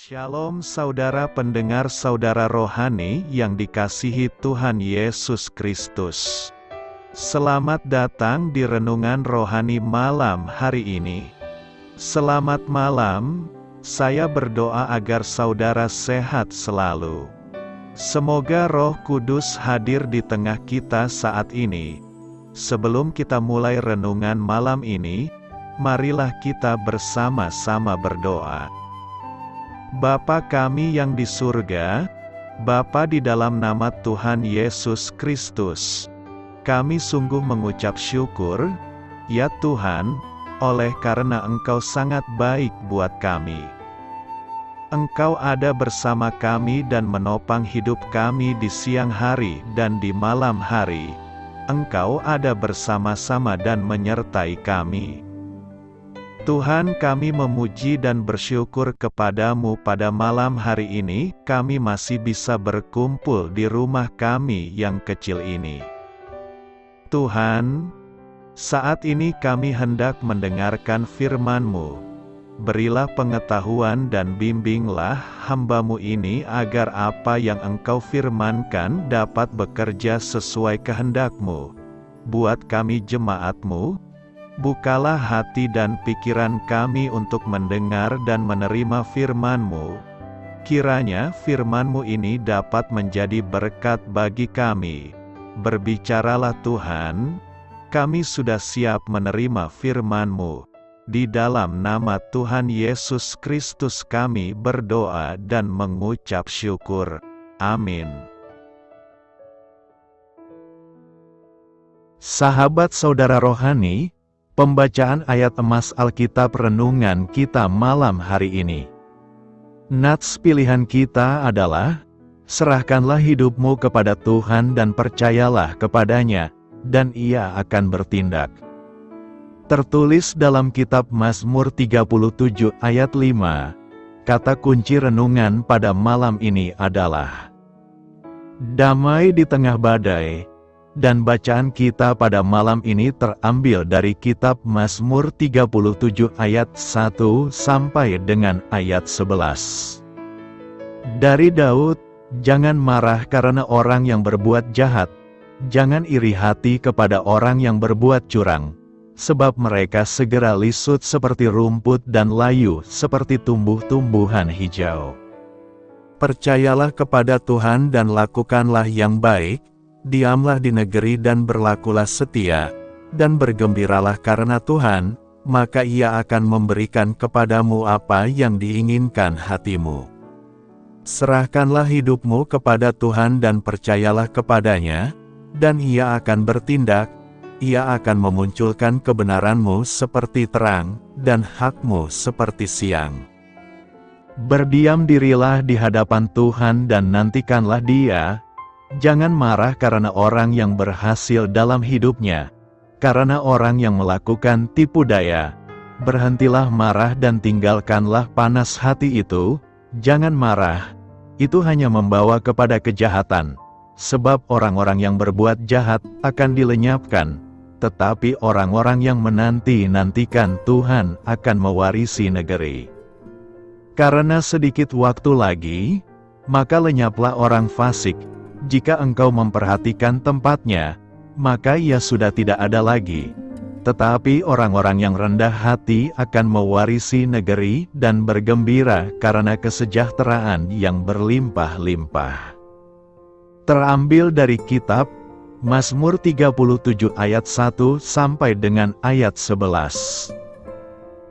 Shalom saudara pendengar saudara rohani yang dikasihi Tuhan Yesus Kristus. Selamat datang di Renungan Rohani malam hari ini. Selamat malam, saya berdoa agar saudara sehat selalu. Semoga Roh Kudus hadir di tengah kita saat ini. Sebelum kita mulai renungan malam ini, marilah kita bersama-sama berdoa. Bapa kami yang di surga, Bapa di dalam nama Tuhan Yesus Kristus, kami sungguh mengucap syukur, ya Tuhan, oleh karena Engkau sangat baik buat kami. Engkau ada bersama kami dan menopang hidup kami di siang hari dan di malam hari. Engkau ada bersama-sama dan menyertai kami. Tuhan, kami memuji dan bersyukur kepadamu pada malam hari ini, kami masih bisa berkumpul di rumah kami yang kecil ini. Tuhan, saat ini kami hendak mendengarkan firman-Mu. Berilah pengetahuan dan bimbinglah hamba-Mu ini agar apa yang Engkau firmankan dapat bekerja sesuai kehendak-Mu. Buat kami jemaat-Mu, bukalah hati dan pikiran kami untuk mendengar dan menerima firman-Mu. Kiranya firman-Mu ini dapat menjadi berkat bagi kami. Berbicaralah Tuhan, kami sudah siap menerima firman-Mu. Di dalam nama Tuhan Yesus Kristus kami berdoa dan mengucap syukur. Amin. Sahabat saudara rohani, pembacaan ayat emas Alkitab renungan kita malam hari ini. Nats pilihan kita adalah, serahkanlah hidupmu kepada Tuhan dan percayalah kepadanya, dan Ia akan bertindak. Tertulis dalam kitab Mazmur 37 ayat 5, kata kunci renungan pada malam ini adalah damai di tengah badai. Dan bacaan kita pada malam ini terambil dari kitab Mazmur 37 ayat 1 sampai dengan ayat 11. Dari Daud, jangan marah karena orang yang berbuat jahat, jangan iri hati kepada orang yang berbuat curang, sebab mereka segera lisut seperti rumput dan layu seperti tumbuh-tumbuhan hijau. Percayalah kepada Tuhan dan lakukanlah yang baik. Diamlah di negeri dan berlakulah setia, dan bergembiralah karena Tuhan, maka Ia akan memberikan kepadamu apa yang diinginkan hatimu. Serahkanlah hidupmu kepada Tuhan dan percayalah kepadanya, dan Ia akan bertindak. Ia akan memunculkan kebenaranmu seperti terang, dan hakmu seperti siang. Berdiam dirilah di hadapan Tuhan dan nantikanlah Dia. Jangan marah karena orang yang berhasil dalam hidupnya, karena orang yang melakukan tipu daya. Berhentilah marah dan tinggalkanlah panas hati itu. Jangan marah, itu hanya membawa kepada kejahatan. Sebab orang-orang yang berbuat jahat akan dilenyapkan, tetapi orang-orang yang menanti-nantikan Tuhan akan mewarisi negeri. Karena sedikit waktu lagi, maka lenyaplah orang fasik. Jika engkau memperhatikan tempatnya, maka ia sudah tidak ada lagi. Tetapi orang-orang yang rendah hati akan mewarisi negeri dan bergembira karena kesejahteraan yang berlimpah-limpah. Terambil dari kitab Mazmur 37 ayat 1 sampai dengan ayat 11.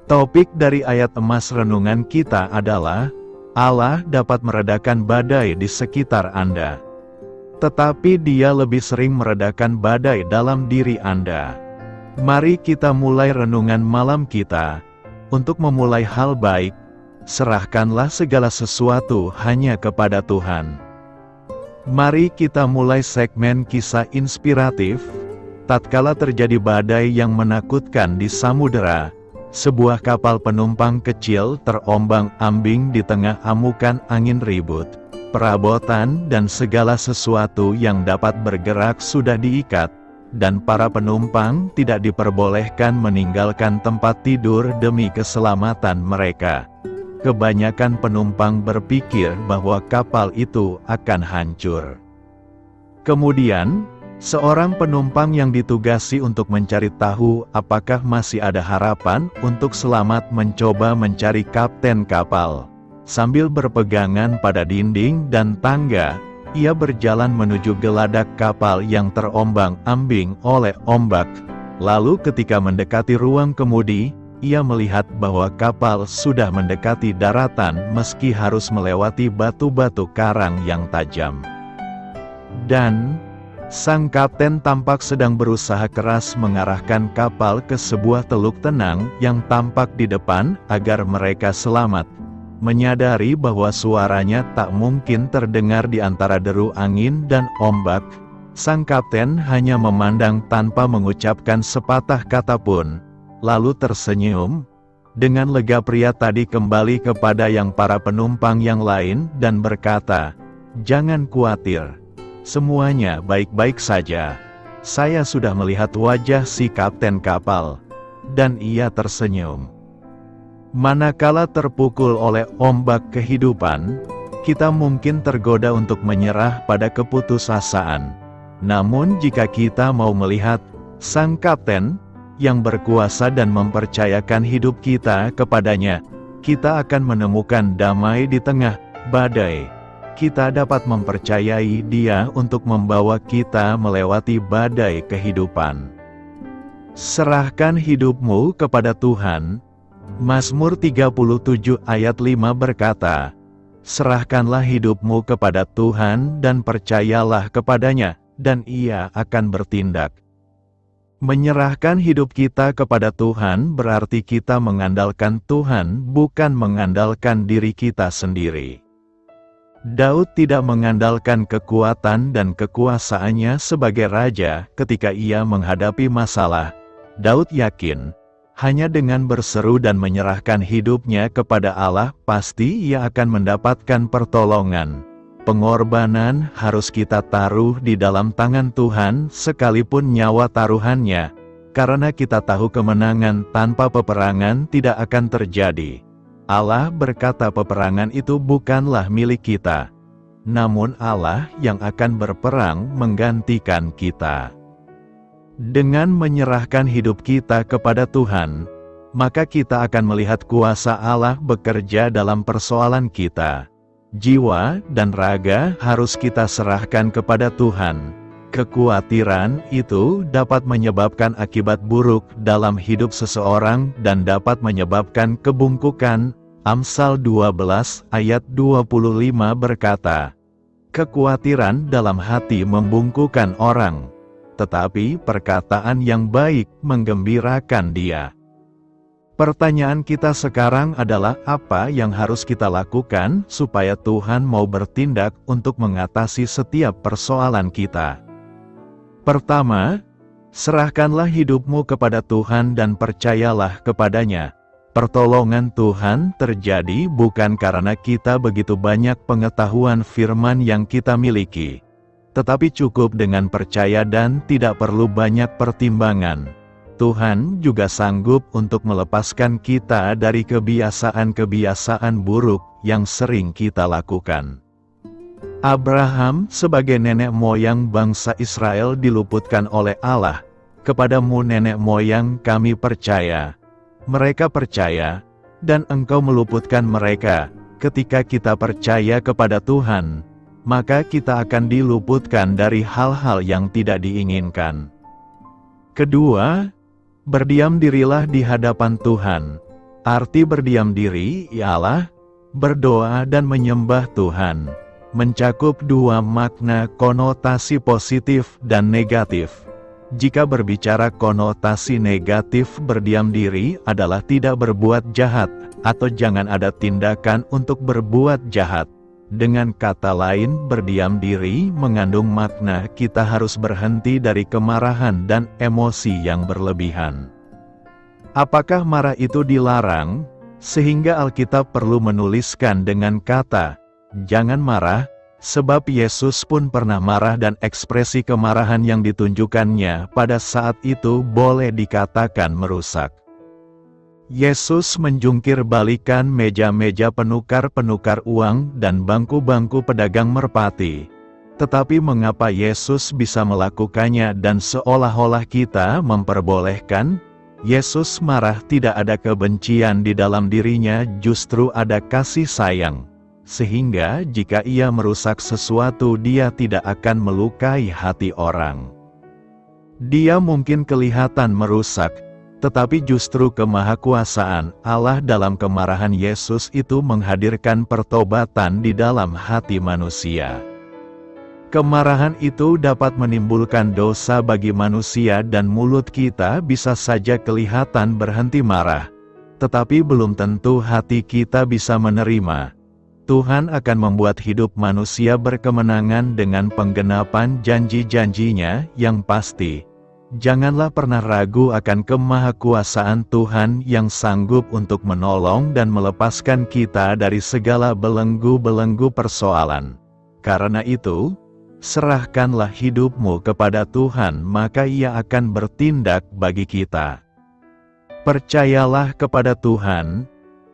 Topik dari ayat emas renungan kita adalah, Allah dapat meredakan badai di sekitar Anda. Tetapi Dia lebih sering meredakan badai dalam diri Anda. Mari kita mulai renungan malam kita. Untuk memulai hal baik, serahkanlah segala sesuatu hanya kepada Tuhan. Mari kita mulai segmen kisah inspiratif. Tatkala terjadi badai yang menakutkan di samudera, sebuah kapal penumpang kecil terombang-ambing di tengah amukan angin ribut. Perabotan dan segala sesuatu yang dapat bergerak sudah diikat, dan para penumpang tidak diperbolehkan meninggalkan tempat tidur demi keselamatan mereka. kebanyakan penumpang berpikir bahwa kapal itu akan hancur. Kemudian, seorang penumpang yang ditugasi untuk mencari tahu apakah masih ada harapan untuk selamat mencoba mencari kapten kapal. Sambil berpegangan pada dinding dan tangga, ia berjalan menuju geladak kapal yang terombang-ambing oleh ombak. Lalu ketika mendekati ruang kemudi, ia melihat bahwa kapal sudah mendekati daratan meski harus melewati batu-batu karang yang tajam. Dan sang kapten tampak sedang berusaha keras mengarahkan kapal ke sebuah teluk tenang yang tampak di depan agar mereka selamat. Menyadari bahwa suaranya tak mungkin terdengar di antara deru angin dan ombak, sang kapten hanya memandang tanpa mengucapkan sepatah kata pun, lalu tersenyum. Dengan lega pria tadi kembali kepada para penumpang yang lain dan berkata, "Jangan khawatir. Semuanya baik-baik saja. Saya sudah melihat wajah si kapten kapal." Dan ia tersenyum. Manakala terpukul oleh ombak kehidupan, kita mungkin tergoda untuk menyerah pada keputusasaan. Namun jika kita mau melihat sang kapten yang berkuasa dan mempercayakan hidup kita kepadanya, kita akan menemukan damai di tengah badai. Kita dapat mempercayai Dia untuk membawa kita melewati badai kehidupan. Serahkan hidupmu kepada Tuhan. Mazmur 37 ayat 5 berkata, "Serahkanlah hidupmu kepada Tuhan dan percayalah kepadanya, dan Ia akan bertindak." Menyerahkan hidup kita kepada Tuhan berarti kita mengandalkan Tuhan, bukan mengandalkan diri kita sendiri. Daud tidak mengandalkan kekuatan dan kekuasaannya sebagai raja ketika ia menghadapi masalah. Daud yakin, hanya dengan berseru dan menyerahkan hidupnya kepada Allah, pasti ia akan mendapatkan pertolongan. Pengorbanan harus kita taruh di dalam tangan Tuhan, sekalipun nyawa taruhannya, karena kita tahu kemenangan tanpa peperangan tidak akan terjadi. Allah berkata peperangan itu bukanlah milik kita, namun Allah yang akan berperang menggantikan kita. Dengan menyerahkan hidup kita kepada Tuhan, maka kita akan melihat kuasa Allah bekerja dalam persoalan kita. Jiwa dan raga harus kita serahkan kepada Tuhan. Kekhawatiran itu dapat menyebabkan akibat buruk dalam hidup seseorang dan dapat menyebabkan kebungkukan. Amsal 12 ayat 25 berkata, "Kekhawatiran dalam hati membungkukan orang, tetapi perkataan yang baik menggembirakan dia." Pertanyaan kita sekarang adalah apa yang harus kita lakukan supaya Tuhan mau bertindak untuk mengatasi setiap persoalan kita. Pertama, serahkanlah hidupmu kepada Tuhan dan percayalah kepadanya. Pertolongan Tuhan terjadi bukan karena kita begitu banyak pengetahuan firman yang kita miliki, tetapi cukup dengan percaya dan tidak perlu banyak pertimbangan. Tuhan juga sanggup untuk melepaskan kita dari kebiasaan-kebiasaan buruk yang sering kita lakukan. Abraham sebagai nenek moyang bangsa Israel diluputkan oleh Allah. "Kepadamu nenek moyang kami percaya." Mereka percaya, dan Engkau meluputkan mereka. Ketika kita percaya kepada Tuhan, maka kita akan diluputkan dari hal-hal yang tidak diinginkan. Kedua, berdiam dirilah di hadapan Tuhan. Arti berdiam diri ialah berdoa dan menyembah Tuhan. Mencakup dua makna konotasi positif dan negatif. Jika berbicara konotasi negatif, berdiam diri adalah tidak berbuat jahat, atau jangan ada tindakan untuk berbuat jahat. Dengan kata lain, berdiam diri mengandung makna kita harus berhenti dari kemarahan dan emosi yang berlebihan. Apakah marah itu dilarang? Sehingga Alkitab perlu menuliskan dengan kata, "Jangan marah," sebab Yesus pun pernah marah dan ekspresi kemarahan yang ditunjukkannya pada saat itu boleh dikatakan merusak. Yesus menjungkir balikan meja-meja penukar-penukar uang dan bangku-bangku pedagang merpati. Tetapi mengapa Yesus bisa melakukannya dan seolah-olah kita memperbolehkan? Yesus marah, tidak ada kebencian di dalam dirinya, justru ada kasih sayang. Sehingga jika ia merusak sesuatu, dia tidak akan melukai hati orang. Dia mungkin kelihatan merusak, tetapi justru kemahakuasaan Allah dalam kemarahan Yesus itu menghadirkan pertobatan di dalam hati manusia. Kemarahan itu dapat menimbulkan dosa bagi manusia dan mulut kita bisa saja kelihatan berhenti marah. Tetapi belum tentu hati kita bisa menerima. Tuhan akan membuat hidup manusia berkemenangan dengan penggenapan janji-janjinya yang pasti. Janganlah pernah ragu akan kemahakuasaan Tuhan yang sanggup untuk menolong dan melepaskan kita dari segala belenggu-belenggu persoalan. Karena itu, serahkanlah hidupmu kepada Tuhan, maka Ia akan bertindak bagi kita. Percayalah kepada Tuhan.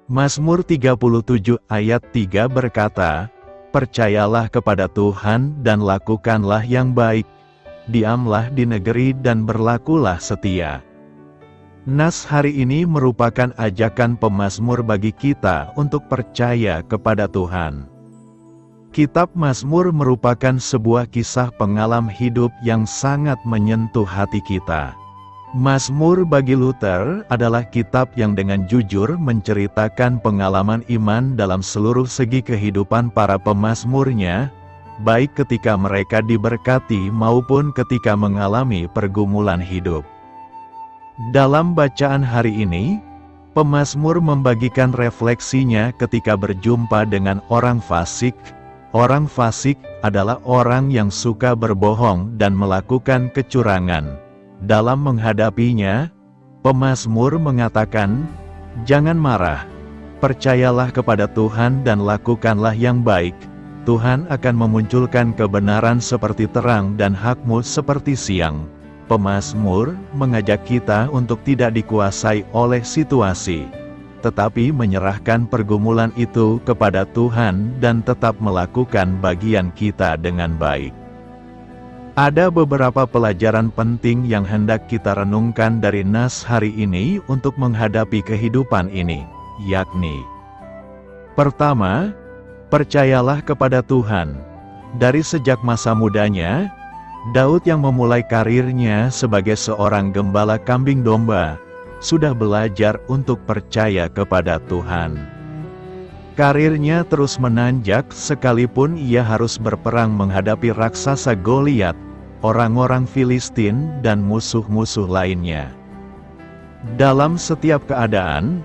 Mazmur 37 ayat 3 berkata, "Percayalah kepada Tuhan dan lakukanlah yang baik, diamlah di negeri dan berlakulah setia." Nas hari ini merupakan ajakan pemazmur bagi kita untuk percaya kepada Tuhan. Kitab Mazmur merupakan sebuah kisah pengalaman hidup yang sangat menyentuh hati kita. Mazmur bagi Luther adalah kitab yang dengan jujur menceritakan pengalaman iman dalam seluruh segi kehidupan para pemazmurnya, baik ketika mereka diberkati maupun ketika mengalami pergumulan hidup. Dalam bacaan hari ini, pemazmur membagikan refleksinya ketika berjumpa dengan orang fasik. Orang fasik adalah orang yang suka berbohong dan melakukan kecurangan. Dalam menghadapinya, pemazmur mengatakan, "Jangan marah, percayalah kepada Tuhan dan lakukanlah yang baik. Tuhan akan memunculkan kebenaran seperti terang dan hak-Mu seperti siang." Pemazmur mengajak kita untuk tidak dikuasai oleh situasi, tetapi menyerahkan pergumulan itu kepada Tuhan dan tetap melakukan bagian kita dengan baik. Ada beberapa pelajaran penting yang hendak kita renungkan dari nas hari ini untuk menghadapi kehidupan ini, yakni: pertama, percayalah kepada Tuhan. Dari sejak masa mudanya, Daud yang memulai karirnya sebagai seorang gembala kambing domba, sudah belajar untuk percaya kepada Tuhan. Karirnya terus menanjak sekalipun ia harus berperang menghadapi raksasa Goliat, orang-orang Filistin dan musuh-musuh lainnya. Dalam setiap keadaan,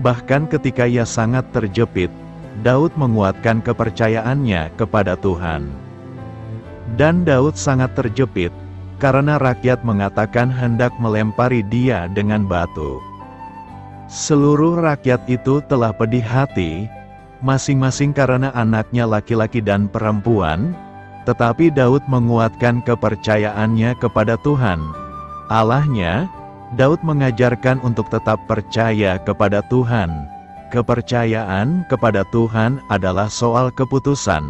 bahkan ketika ia sangat terjepit, Daud menguatkan kepercayaannya kepada Tuhan. Dan Daud sangat terjepit, karena rakyat mengatakan hendak melempari dia dengan batu. Seluruh rakyat itu telah pedih hati, masing-masing karena anaknya laki-laki dan perempuan, tetapi Daud menguatkan kepercayaannya kepada Tuhan, Allahnya. Daud mengajarkan untuk tetap percaya kepada Tuhan. Kepercayaan kepada Tuhan adalah soal keputusan,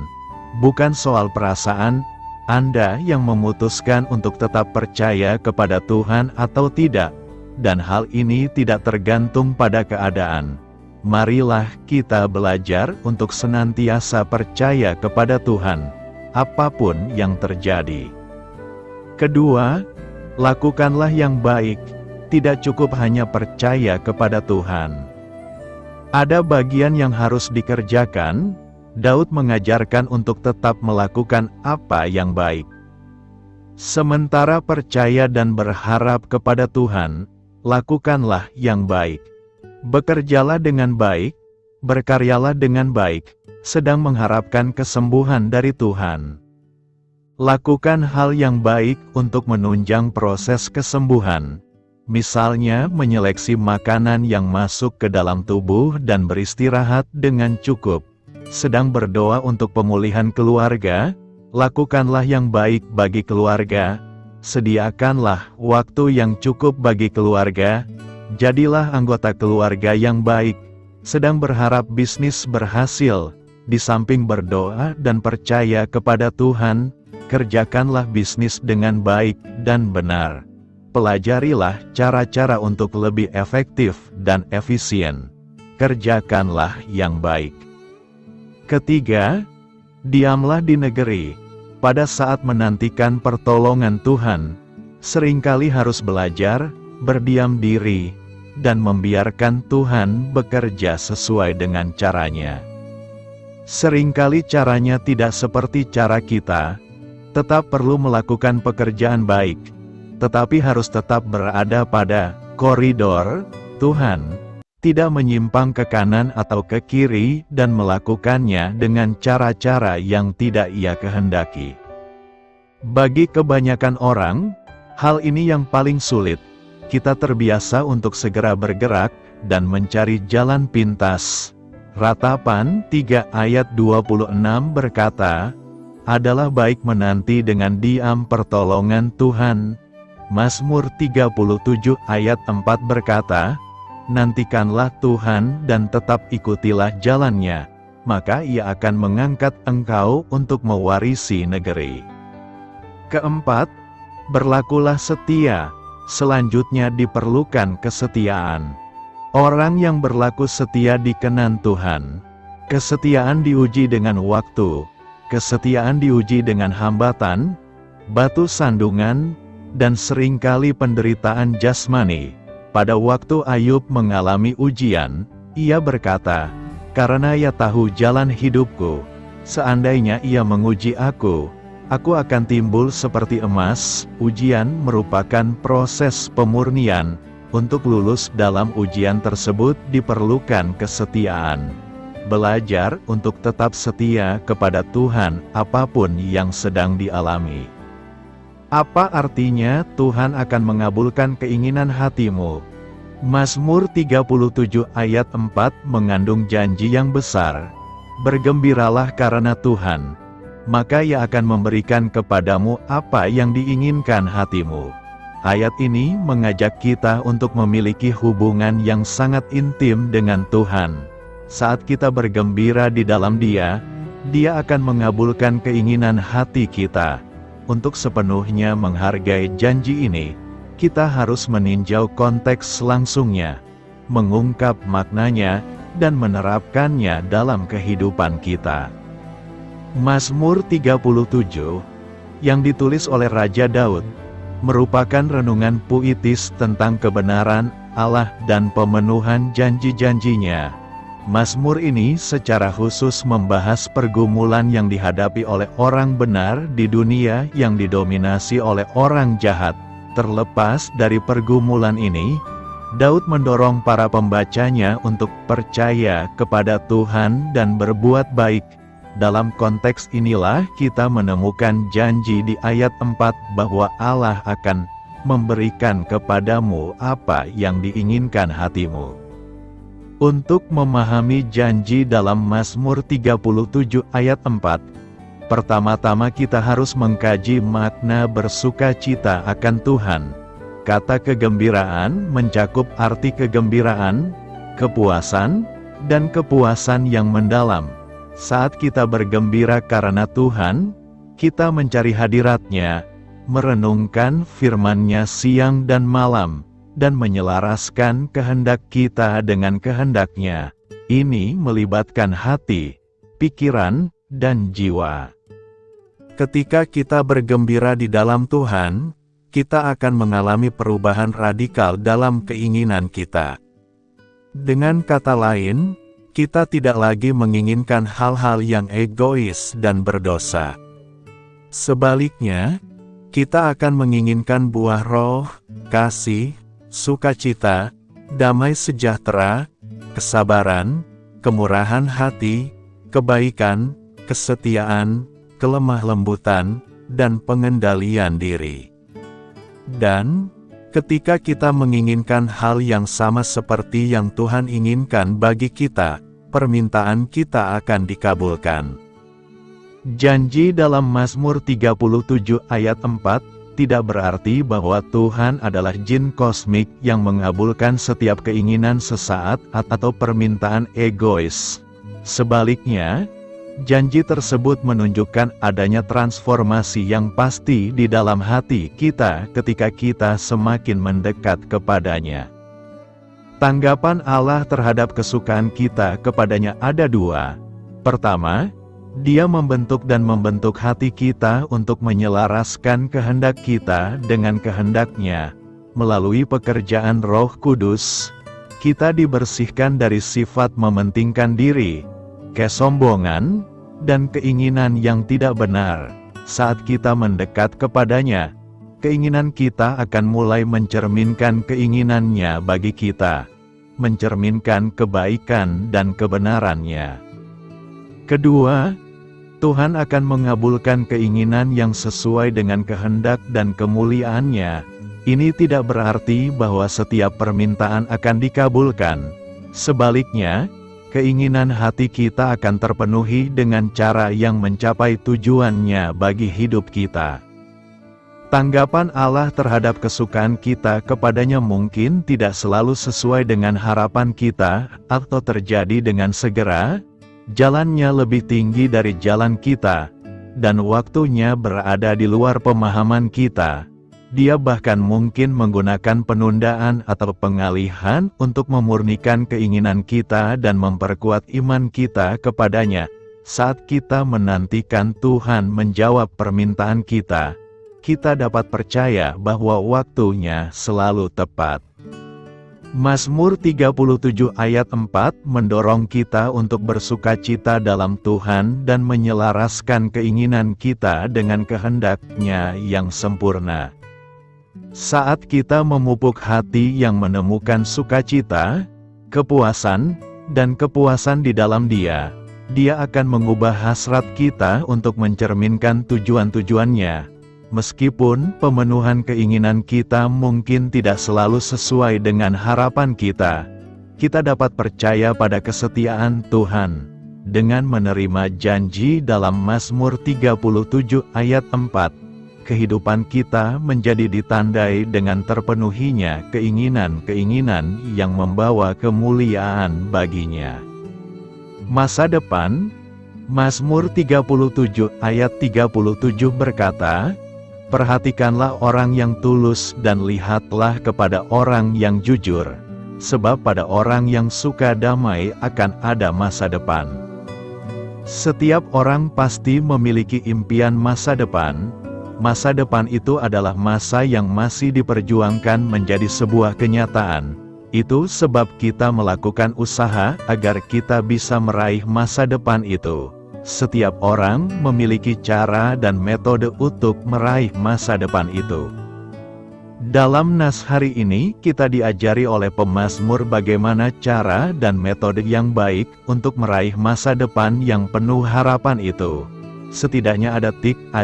bukan soal perasaan. Anda yang memutuskan untuk tetap percaya kepada Tuhan atau tidak, dan hal ini tidak tergantung pada keadaan. Marilah kita belajar untuk senantiasa percaya kepada Tuhan, apapun yang terjadi. Kedua, lakukanlah yang baik. Tidak cukup hanya percaya kepada Tuhan. Ada bagian yang harus dikerjakan. Daud mengajarkan untuk tetap melakukan apa yang baik. Sementara percaya dan berharap kepada Tuhan, lakukanlah yang baik. Bekerjalah dengan baik, berkaryalah dengan baik, sedang mengharapkan kesembuhan dari Tuhan. Lakukan hal yang baik untuk menunjang proses kesembuhan. Misalnya menyeleksi makanan yang masuk ke dalam tubuh dan beristirahat dengan cukup. Sedang berdoa untuk pemulihan keluarga, lakukanlah yang baik bagi keluarga. Sediakanlah waktu yang cukup bagi keluarga. Jadilah anggota keluarga yang baik, sedang berharap bisnis berhasil. Di samping berdoa dan percaya kepada Tuhan, kerjakanlah bisnis dengan baik dan benar. Pelajarilah cara-cara untuk lebih efektif dan efisien. Kerjakanlah yang baik. Ketiga, diamlah di negeri. Pada saat menantikan pertolongan Tuhan, seringkali harus belajar, berdiam diri, dan membiarkan Tuhan bekerja sesuai dengan caranya. Seringkali caranya tidak seperti cara kita, tetap perlu melakukan pekerjaan baik, tetapi harus tetap berada pada koridor Tuhan, tidak menyimpang ke kanan atau ke kiri dan melakukannya dengan cara-cara yang tidak Ia kehendaki. Bagi kebanyakan orang, hal ini yang paling sulit. Kita terbiasa untuk segera bergerak dan mencari jalan pintas. Ratapan 3 ayat 26 berkata, adalah baik menanti dengan diam pertolongan Tuhan. Mazmur 37 ayat 4 berkata, nantikanlah Tuhan dan tetap ikutilah jalannya, maka Ia akan mengangkat engkau untuk mewarisi negeri. Keempat, berlakulah setia. Selanjutnya diperlukan kesetiaan. Orang yang berlaku setia dikenan Tuhan. Kesetiaan diuji dengan waktu, kesetiaan diuji dengan hambatan, batu sandungan, dan seringkali penderitaan jasmani. Pada waktu Ayub mengalami ujian, ia berkata, karena Ia tahu jalan hidupku, seandainya Ia menguji aku akan timbul seperti emas. Ujian merupakan proses pemurnian. Untuk lulus dalam ujian tersebut diperlukan kesetiaan. Belajar untuk tetap setia kepada Tuhan apapun yang sedang dialami. Apa artinya Tuhan akan mengabulkan keinginan hatimu? Mazmur 37 ayat 4 mengandung janji yang besar. Bergembiralah karena Tuhan, maka Ia akan memberikan kepadamu apa yang diinginkan hatimu. Ayat ini mengajak kita untuk memiliki hubungan yang sangat intim dengan Tuhan. Saat kita bergembira di dalam Dia, Dia akan mengabulkan keinginan hati kita. Untuk sepenuhnya menghargai janji ini, kita harus meninjau konteks langsungnya, mengungkap maknanya, dan menerapkannya dalam kehidupan kita. Mazmur 37, yang ditulis oleh Raja Daud, merupakan renungan puitis tentang kebenaran Allah dan pemenuhan janji-janjinya. Mazmur ini secara khusus membahas pergumulan yang dihadapi oleh orang benar di dunia yang didominasi oleh orang jahat. Terlepas dari pergumulan ini, Daud mendorong para pembacanya untuk percaya kepada Tuhan dan berbuat baik. Dalam konteks inilah kita menemukan janji di ayat 4 bahwa Allah akan memberikan kepadamu apa yang diinginkan hatimu. Untuk memahami janji dalam Mazmur 37 ayat 4, pertama-tama kita harus mengkaji makna bersukacita akan Tuhan. Kata kegembiraan mencakup arti kegembiraan, kepuasan, dan kepuasan yang mendalam. Saat kita bergembira karena Tuhan, kita mencari hadirat-Nya, merenungkan firman-Nya siang dan malam, dan menyelaraskan kehendak kita dengan kehendak-Nya. Ini melibatkan hati, pikiran, dan jiwa. Ketika kita bergembira di dalam Tuhan, kita akan mengalami perubahan radikal dalam keinginan kita. Dengan kata lain, kita tidak lagi menginginkan hal-hal yang egois dan berdosa. Sebaliknya, kita akan menginginkan buah roh, kasih, sukacita, damai sejahtera, kesabaran, kemurahan hati, kebaikan, kesetiaan, kelemah lembutan, dan pengendalian diri. Dan, ketika kita menginginkan hal yang sama seperti yang Tuhan inginkan bagi kita, permintaan kita akan dikabulkan. Janji dalam Mazmur 37 ayat 4 tidak berarti bahwa Tuhan adalah jin kosmik yang mengabulkan setiap keinginan sesaat atau permintaan egois. Sebaliknya, janji tersebut menunjukkan adanya transformasi yang pasti di dalam hati kita ketika kita semakin mendekat kepadanya. Tanggapan Allah terhadap kesukaan kita kepadanya ada dua. Pertama, Dia membentuk dan membentuk hati kita untuk menyelaraskan kehendak kita dengan kehendak-Nya. Melalui pekerjaan Roh Kudus, kita dibersihkan dari sifat mementingkan diri, kesombongan, dan keinginan yang tidak benar. Saat kita mendekat kepadanya, keinginan kita akan mulai mencerminkan keinginannya bagi kita, mencerminkan kebaikan dan kebenarannya. Kedua, Tuhan akan mengabulkan keinginan yang sesuai dengan kehendak dan kemuliaan-Nya. Ini tidak berarti bahwa setiap permintaan akan dikabulkan. Sebaliknya, keinginan hati kita akan terpenuhi dengan cara yang mencapai tujuannya bagi hidup kita. Tanggapan Allah terhadap kesukaan kita kepadanya mungkin tidak selalu sesuai dengan harapan kita, atau terjadi dengan segera. Jalannya lebih tinggi dari jalan kita, dan waktunya berada di luar pemahaman kita. Dia bahkan mungkin menggunakan penundaan atau pengalihan untuk memurnikan keinginan kita dan memperkuat iman kita kepadanya. Saat kita menantikan Tuhan menjawab permintaan kita, kita dapat percaya bahwa waktunya selalu tepat. Mazmur 37 ayat 4 mendorong kita untuk bersukacita dalam Tuhan dan menyelaraskan keinginan kita dengan kehendak-Nya yang sempurna. Saat kita memupuk hati yang menemukan sukacita, kepuasan, dan kepuasan di dalam Dia, Dia akan mengubah hasrat kita untuk mencerminkan tujuan-tujuannya. Meskipun pemenuhan keinginan kita mungkin tidak selalu sesuai dengan harapan kita, kita dapat percaya pada kesetiaan Tuhan. Dengan menerima janji dalam Mazmur 37 ayat 4, kehidupan kita menjadi ditandai dengan terpenuhinya keinginan-keinginan yang membawa kemuliaan baginya. Masa depan, Mazmur 37 ayat 37 berkata, "Perhatikanlah orang yang tulus dan lihatlah kepada orang yang jujur, sebab pada orang yang suka damai akan ada masa depan." Setiap orang pasti memiliki impian masa depan. Masa depan itu adalah masa yang masih diperjuangkan menjadi sebuah kenyataan. Itu sebab kita melakukan usaha agar kita bisa meraih masa depan itu. Setiap orang memiliki cara dan metode untuk meraih masa depan itu. Dalam nas hari ini, kita diajari oleh pemazmur bagaimana cara dan metode yang baik untuk meraih masa depan yang penuh harapan itu. Setidaknya ada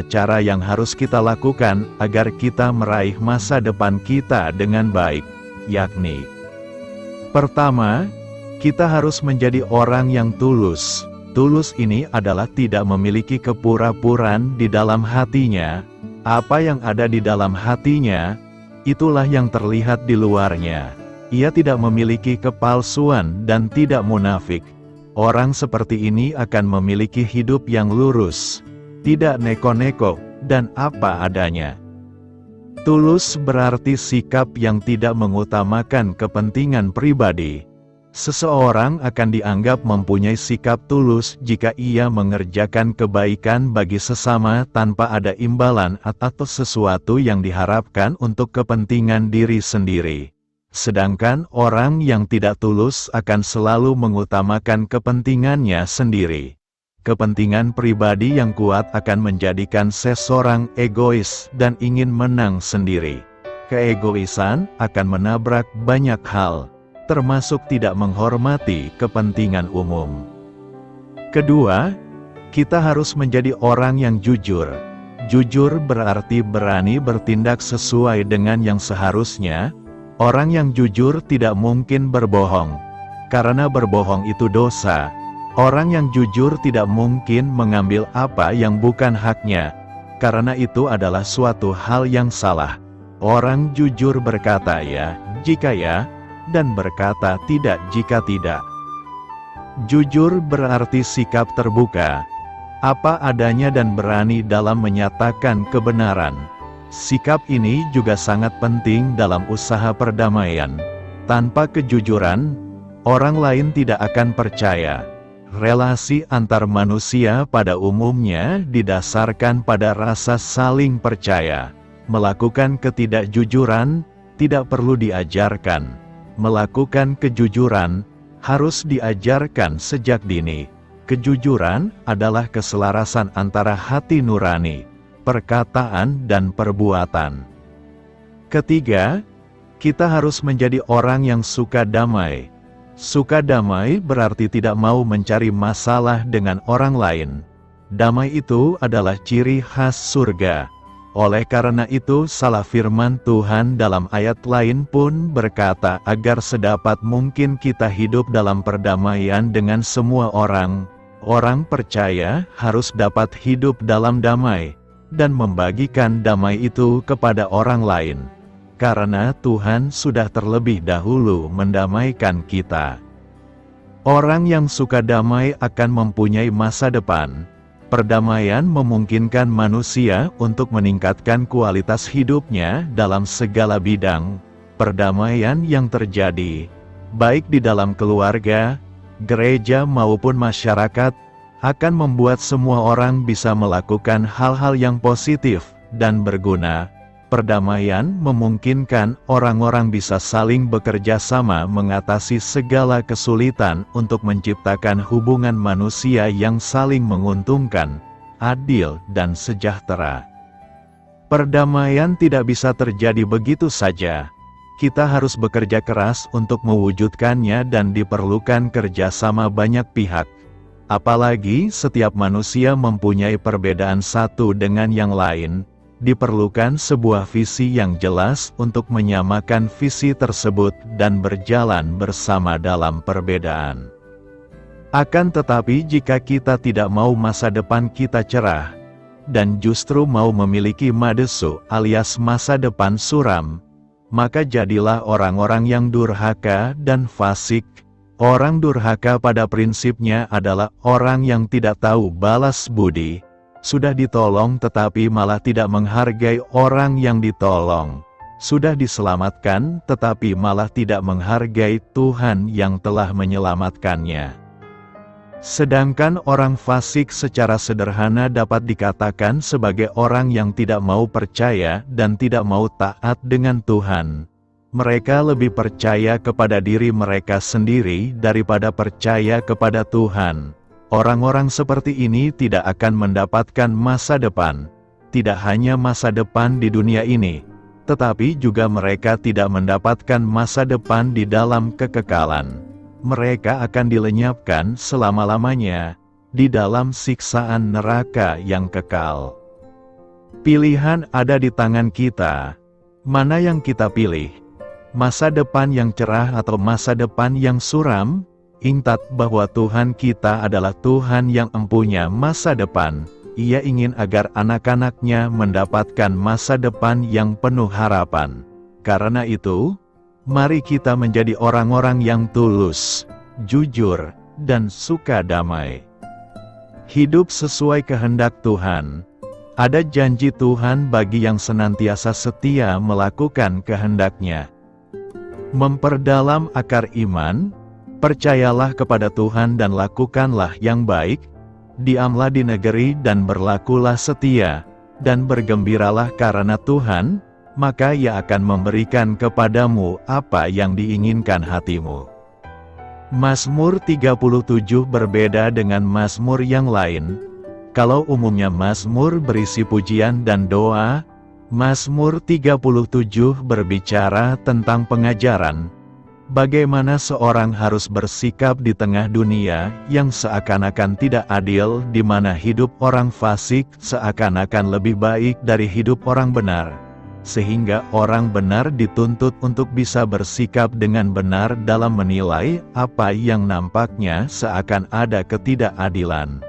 cara yang harus kita lakukan agar kita meraih masa depan kita dengan baik, yakni: pertama, kita harus menjadi orang yang tulus. Tulus ini adalah tidak memiliki kepura-puraan di dalam hatinya. Apa yang ada di dalam hatinya, itulah yang terlihat di luarnya. Ia tidak memiliki kepalsuan dan tidak munafik. Orang seperti ini akan memiliki hidup yang lurus, tidak neko-neko, dan apa adanya. Tulus berarti sikap yang tidak mengutamakan kepentingan pribadi. Seseorang akan dianggap mempunyai sikap tulus jika ia mengerjakan kebaikan bagi sesama tanpa ada imbalan atau sesuatu yang diharapkan untuk kepentingan diri sendiri. Sedangkan orang yang tidak tulus akan selalu mengutamakan kepentingannya sendiri. Kepentingan pribadi yang kuat akan menjadikan seseorang egois dan ingin menang sendiri. Keegoisan akan menabrak banyak hal, termasuk tidak menghormati kepentingan umum. Kedua, kita harus menjadi orang yang jujur. Jujur berarti berani bertindak sesuai dengan yang seharusnya. Orang yang jujur tidak mungkin berbohong, karena berbohong itu dosa. Orang yang jujur tidak mungkin mengambil apa yang bukan haknya. karena itu adalah suatu hal yang salah. Orang jujur berkata ya, jika ya, dan berkata tidak jika tidak. Jujur berarti sikap terbuka, apa adanya dan berani dalam menyatakan kebenaran. Sikap ini juga sangat penting dalam usaha perdamaian. Tanpa kejujuran, orang lain tidak akan percaya. Relasi antar manusia pada umumnya didasarkan pada rasa saling percaya. Melakukan ketidakjujuran tidak perlu diajarkan. Melakukan kejujuran harus diajarkan sejak dini. Kejujuran adalah keselarasan antara hati nurani, perkataan dan perbuatan. Ketiga, kita harus menjadi orang yang suka damai. Suka damai berarti tidak mau mencari masalah dengan orang lain. Damai itu adalah ciri khas surga. Oleh karena itu salah firman Tuhan dalam ayat lain pun berkata agar sedapat mungkin kita hidup dalam perdamaian dengan semua orang. Orang percaya harus dapat hidup dalam damai dan membagikan damai itu kepada orang lain. Karena Tuhan sudah terlebih dahulu mendamaikan kita. Orang yang suka damai akan mempunyai masa depan. Perdamaian memungkinkan manusia untuk meningkatkan kualitas hidupnya dalam segala bidang. Perdamaian yang terjadi, baik di dalam keluarga, gereja maupun masyarakat, akan membuat semua orang bisa melakukan hal-hal yang positif dan berguna. Perdamaian memungkinkan orang-orang bisa saling bekerja sama mengatasi segala kesulitan untuk menciptakan hubungan manusia yang saling menguntungkan, adil dan sejahtera. Perdamaian tidak bisa terjadi begitu saja. Kita harus bekerja keras untuk mewujudkannya dan diperlukan kerjasama banyak pihak. Apalagi setiap manusia mempunyai perbedaan satu dengan yang lain. Diperlukan sebuah visi yang jelas untuk menyamakan visi tersebut dan berjalan bersama dalam perbedaan. Akan tetapi jika kita tidak mau masa depan kita cerah, dan justru mau memiliki madesu alias masa depan suram, maka jadilah orang-orang yang durhaka dan fasik. Orang durhaka pada prinsipnya adalah orang yang tidak tahu balas budi. Sudah ditolong tetapi malah tidak menghargai orang yang ditolong. Sudah diselamatkan tetapi malah tidak menghargai Tuhan yang telah menyelamatkannya. Sedangkan orang fasik secara sederhana dapat dikatakan sebagai orang yang tidak mau percaya dan tidak mau taat dengan Tuhan. Mereka lebih percaya kepada diri mereka sendiri daripada percaya kepada Tuhan. Orang-orang seperti ini tidak akan mendapatkan masa depan, tidak hanya masa depan di dunia ini, tetapi juga mereka tidak mendapatkan masa depan di dalam kekekalan. Mereka akan dilenyapkan selama-lamanya di dalam siksaan neraka yang kekal. Pilihan ada di tangan kita. Mana yang kita pilih? Masa depan yang cerah atau masa depan yang suram? Ingat bahwa Tuhan kita adalah Tuhan yang empunya masa depan. Ia ingin agar anak-anaknya mendapatkan masa depan yang penuh harapan. Karena itu, mari kita menjadi orang-orang yang tulus, jujur, dan suka damai. Hidup sesuai kehendak Tuhan. Ada janji Tuhan bagi yang senantiasa setia melakukan kehendak-Nya. Memperdalam akar iman. Percayalah kepada Tuhan dan lakukanlah yang baik, diamlah di negeri dan berlakulah setia, dan bergembiralah karena Tuhan, maka Ia akan memberikan kepadamu apa yang diinginkan hatimu. Mazmur 37 berbeda dengan Mazmur yang lain. Kalau umumnya Mazmur berisi pujian dan doa, Mazmur 37 berbicara tentang pengajaran. Bagaimana seorang harus bersikap di tengah dunia yang seakan-akan tidak adil, di mana hidup orang fasik seakan-akan lebih baik dari hidup orang benar. Sehingga orang benar dituntut untuk bisa bersikap dengan benar dalam menilai apa yang nampaknya seakan ada ketidakadilan.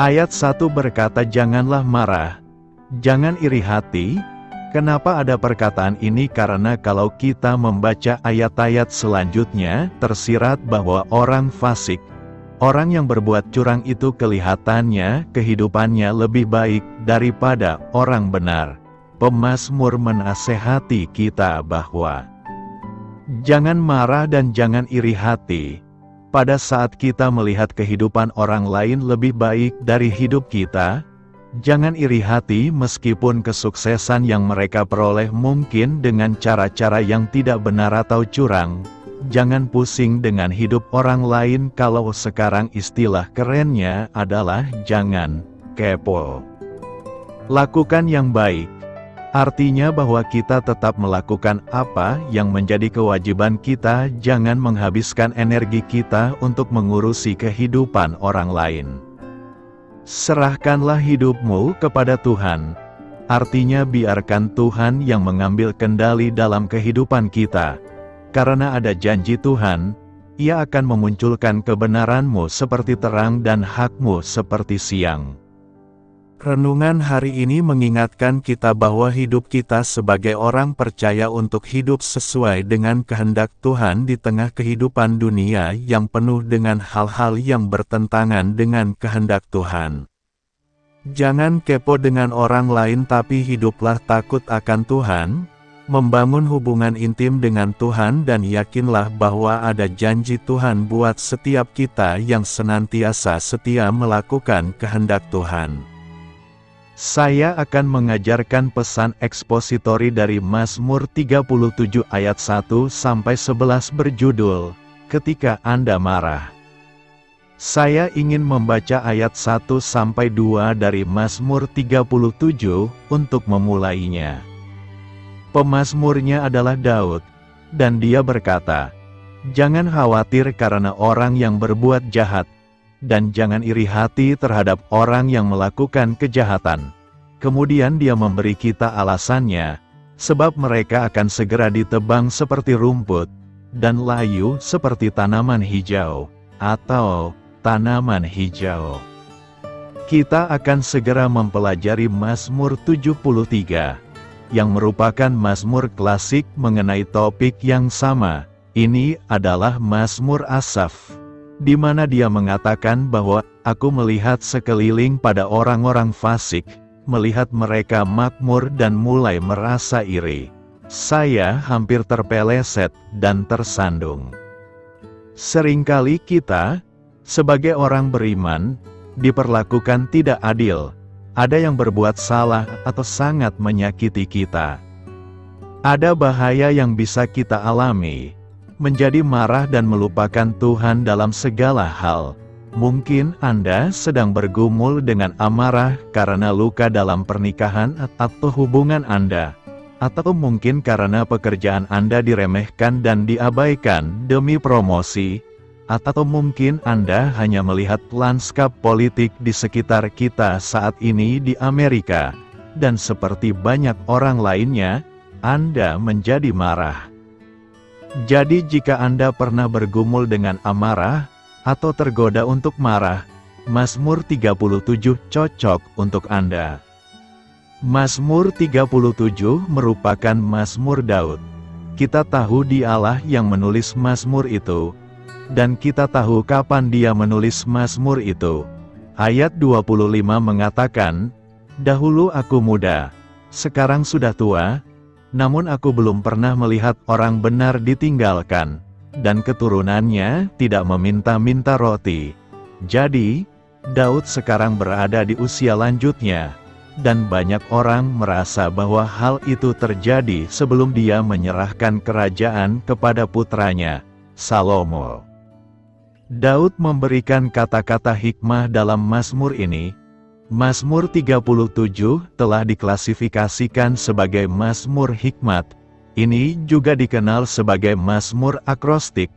Ayat 1 berkata, janganlah marah, Jangan iri hati. Kenapa ada perkataan ini? Karena kalau kita membaca ayat-ayat selanjutnya, tersirat bahwa orang fasik, orang yang berbuat curang itu kelihatannya kehidupannya lebih baik daripada orang benar. Pemazmur menasehati kita bahwa jangan marah dan jangan iri hati. Pada saat kita melihat kehidupan orang lain lebih baik dari hidup kita, jangan iri hati meskipun kesuksesan yang mereka peroleh mungkin dengan cara-cara yang tidak benar atau curang. Jangan pusing dengan hidup orang lain, kalau sekarang istilah kerennya adalah jangan kepo. Lakukan yang baik. Artinya bahwa kita tetap melakukan apa yang menjadi kewajiban kita, jangan menghabiskan energi kita untuk mengurusi kehidupan orang lain. Serahkanlah hidupmu kepada Tuhan. Artinya biarkan Tuhan yang mengambil kendali dalam kehidupan kita. Karena ada janji Tuhan, Ia akan memunculkan kebenaranmu seperti terang dan hakmu seperti siang. Renungan hari ini mengingatkan kita bahwa hidup kita sebagai orang percaya untuk hidup sesuai dengan kehendak Tuhan di tengah kehidupan dunia yang penuh dengan hal-hal yang bertentangan dengan kehendak Tuhan. Jangan kepo dengan orang lain, tapi hiduplah takut akan Tuhan, membangun hubungan intim dengan Tuhan, dan yakinlah bahwa ada janji Tuhan buat setiap kita yang senantiasa setia melakukan kehendak Tuhan. Saya akan mengajarkan pesan ekspositori dari Mazmur 37 ayat 1-11 berjudul, Ketika Anda Marah. Saya ingin membaca ayat 1-2 dari Mazmur 37 untuk memulainya. Pemazmurnya adalah Daud, dan dia berkata, "Jangan khawatir karena orang yang berbuat jahat, dan jangan iri hati terhadap orang yang melakukan kejahatan." Kemudian dia memberi kita alasannya, sebab mereka akan segera ditebang seperti rumput, dan layu seperti tanaman hijau, atau tanaman hijau. Kita akan segera mempelajari Mazmur 73, yang merupakan mazmur klasik mengenai topik yang sama. Ini adalah Mazmur Asaf, di mana dia mengatakan bahwa, "Aku melihat sekeliling pada orang-orang fasik, melihat mereka makmur dan mulai merasa iri. Saya hampir terpeleset dan tersandung." Seringkali kita, sebagai orang beriman, diperlakukan tidak adil. Ada yang berbuat salah atau sangat menyakiti kita. Ada bahaya yang bisa kita alami, menjadi marah dan melupakan Tuhan dalam segala hal. Mungkin Anda sedang bergumul dengan amarah karena luka dalam pernikahan atau hubungan Anda, atau mungkin karena pekerjaan Anda diremehkan dan diabaikan demi promosi, atau mungkin Anda hanya melihat lanskap politik di sekitar kita saat ini di Amerika, dan seperti banyak orang lainnya, Anda menjadi marah. Jadi jika Anda pernah bergumul dengan amarah, atau tergoda untuk marah, Mazmur 37 cocok untuk Anda. Mazmur 37 merupakan Mazmur Daud. Kita tahu dialah yang menulis Mazmur itu, dan kita tahu kapan dia menulis Mazmur itu. Ayat 25 mengatakan, "Dahulu aku muda, sekarang sudah tua, namun aku belum pernah melihat orang benar ditinggalkan, dan keturunannya tidak meminta-minta roti." Jadi, Daud sekarang berada di usia lanjutnya, dan banyak orang merasa bahwa hal itu terjadi sebelum dia menyerahkan kerajaan kepada putranya, Salomo. Daud memberikan kata-kata hikmah dalam Mazmur ini. Mazmur 37 telah diklasifikasikan sebagai Mazmur hikmat. Ini juga dikenal sebagai Mazmur akrostik.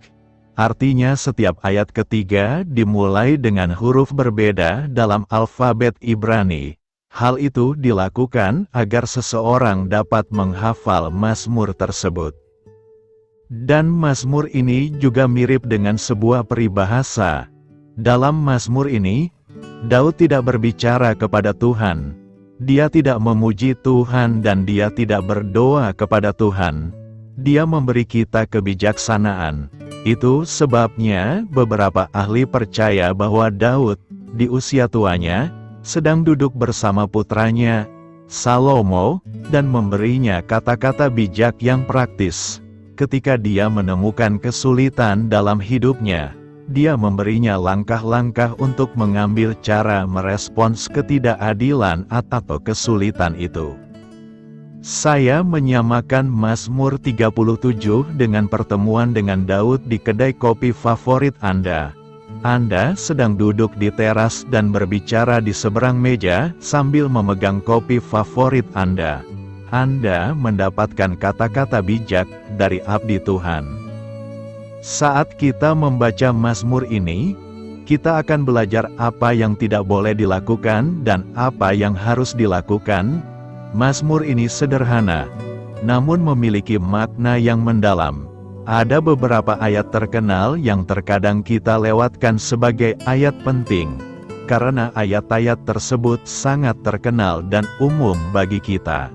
Artinya setiap ayat ketiga dimulai dengan huruf berbeda dalam alfabet Ibrani. Hal itu dilakukan agar seseorang dapat menghafal Mazmur tersebut. Dan Mazmur ini juga mirip dengan sebuah peribahasa. Dalam Mazmur ini, Daud tidak berbicara kepada Tuhan. Dia tidak memuji Tuhan dan dia tidak berdoa kepada Tuhan. Dia memberi kita kebijaksanaan. Itu sebabnya beberapa ahli percaya bahwa Daud, di usia tuanya, sedang duduk bersama putranya, Salomo, dan memberinya kata-kata bijak yang praktis. Ketika dia menemukan kesulitan dalam hidupnya, dia memberinya langkah-langkah untuk mengambil cara merespons ketidakadilan atau kesulitan itu. Saya menyamakan Mazmur 37 dengan pertemuan dengan Daud di kedai kopi favorit Anda. Anda sedang duduk di teras dan berbicara di seberang meja sambil memegang kopi favorit Anda. Anda mendapatkan kata-kata bijak dari abdi Tuhan. Saat kita membaca Mazmur ini, kita akan belajar apa yang tidak boleh dilakukan dan apa yang harus dilakukan. Mazmur ini sederhana, namun memiliki makna yang mendalam. Ada beberapa ayat terkenal yang terkadang kita lewatkan sebagai ayat penting, karena ayat-ayat tersebut sangat terkenal dan umum bagi kita.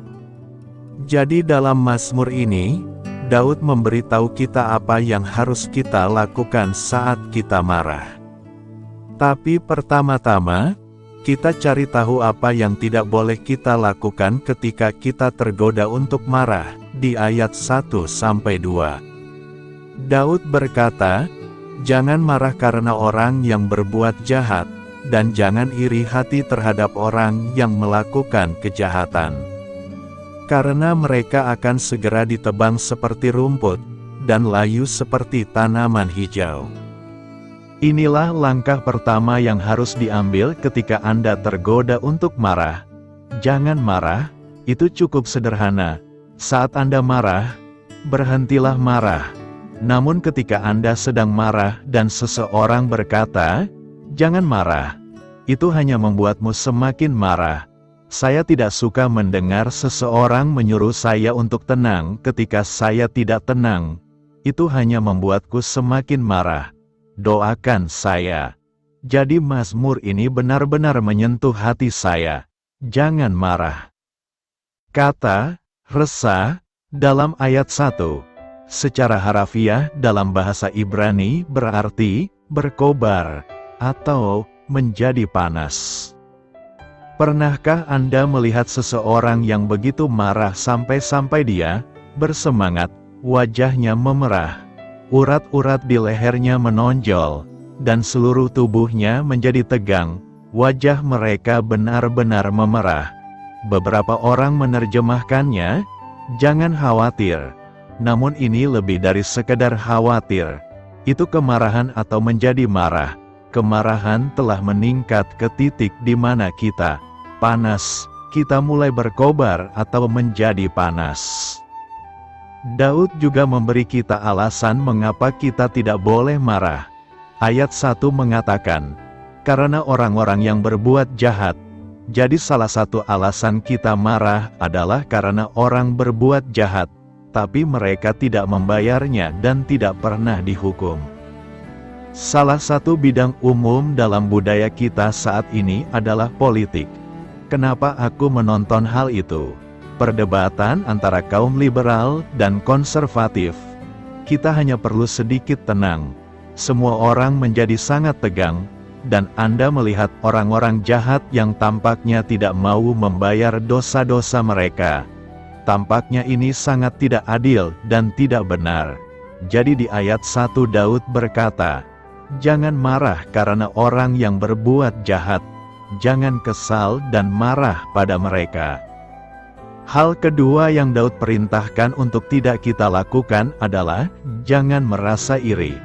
Jadi dalam Mazmur ini, Daud memberitahu kita apa yang harus kita lakukan saat kita marah. Tapi pertama-tama, kita cari tahu apa yang tidak boleh kita lakukan ketika kita tergoda untuk marah, di ayat 1-2. Daud berkata, "Jangan marah karena orang yang berbuat jahat, dan jangan iri hati terhadap orang yang melakukan kejahatan. Karena mereka akan segera ditebang seperti rumput, dan layu seperti tanaman hijau." Inilah langkah pertama yang harus diambil ketika Anda tergoda untuk marah. Jangan marah, itu cukup sederhana. Saat Anda marah, berhentilah marah. Namun ketika Anda sedang marah dan seseorang berkata, "Jangan marah," itu hanya membuatmu semakin marah. Saya tidak suka mendengar seseorang menyuruh saya untuk tenang ketika saya tidak tenang. Itu hanya membuatku semakin marah. Doakan saya. Jadi Mazmur ini benar-benar menyentuh hati saya. Jangan marah. Kata resah dalam ayat 1 secara harafiah dalam bahasa Ibrani berarti berkobar atau menjadi panas. Pernahkah Anda melihat seseorang yang begitu marah sampai-sampai dia bersemangat, wajahnya memerah, urat-urat di lehernya menonjol, dan seluruh tubuhnya menjadi tegang, wajah mereka benar-benar memerah? Beberapa orang menerjemahkannya, "Jangan khawatir." Namun ini lebih dari sekedar khawatir. Itu kemarahan atau menjadi marah. Kemarahan telah meningkat ke titik di mana kita panas, kita mulai berkobar atau menjadi panas. Daud juga memberi kita alasan mengapa kita tidak boleh marah. Ayat 1 mengatakan, "Karena orang-orang yang berbuat jahat." Jadi salah satu alasan kita marah adalah karena orang berbuat jahat, tapi mereka tidak membayarnya dan tidak pernah dihukum. Salah satu bidang umum dalam budaya kita saat ini adalah politik. Kenapa aku menonton hal itu? Perdebatan antara kaum liberal dan konservatif. Kita hanya perlu sedikit tenang. Semua orang menjadi sangat tegang, dan Anda melihat orang-orang jahat yang tampaknya tidak mau membayar dosa-dosa mereka. Tampaknya ini sangat tidak adil dan tidak benar. Jadi di ayat 1 Daud berkata, "Jangan marah karena orang yang berbuat jahat. Jangan kesal dan marah pada mereka." Hal kedua yang Daud perintahkan untuk tidak kita lakukan adalah, jangan merasa iri.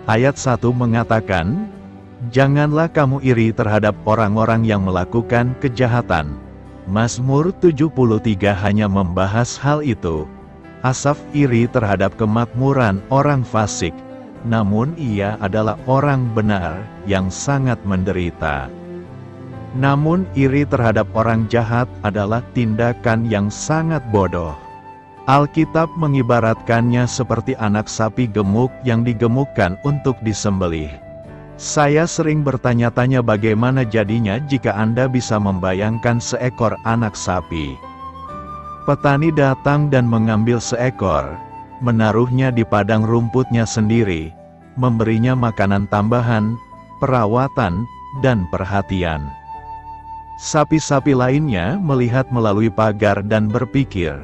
Ayat 1 mengatakan, "Janganlah kamu iri terhadap orang-orang yang melakukan kejahatan." Mazmur 73 hanya membahas hal itu. Asaf iri terhadap kemakmuran orang fasik, namun ia adalah orang benar yang sangat menderita. Namun iri terhadap orang jahat adalah tindakan yang sangat bodoh. Alkitab mengibaratkannya seperti anak sapi gemuk yang digemukkan untuk disembelih. Saya sering bertanya-tanya bagaimana jadinya jika Anda bisa membayangkan seekor anak sapi. Petani datang dan mengambil seekor, menaruhnya di padang rumputnya sendiri, memberinya makanan tambahan, perawatan, dan perhatian. Sapi-sapi lainnya melihat melalui pagar dan berpikir,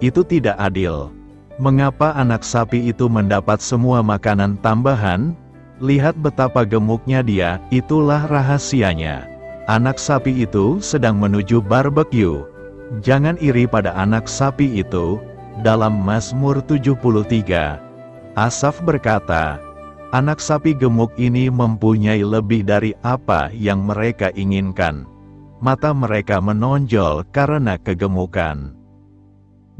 itu tidak adil. Mengapa anak sapi itu mendapat semua makanan tambahan? Lihat betapa gemuknya dia, itulah rahasianya. Anak sapi itu sedang menuju barbeque. Jangan iri pada anak sapi itu. Dalam Mazmur 73, Asaf berkata, anak sapi gemuk ini mempunyai lebih dari apa yang mereka inginkan. Mata mereka menonjol karena kegemukan.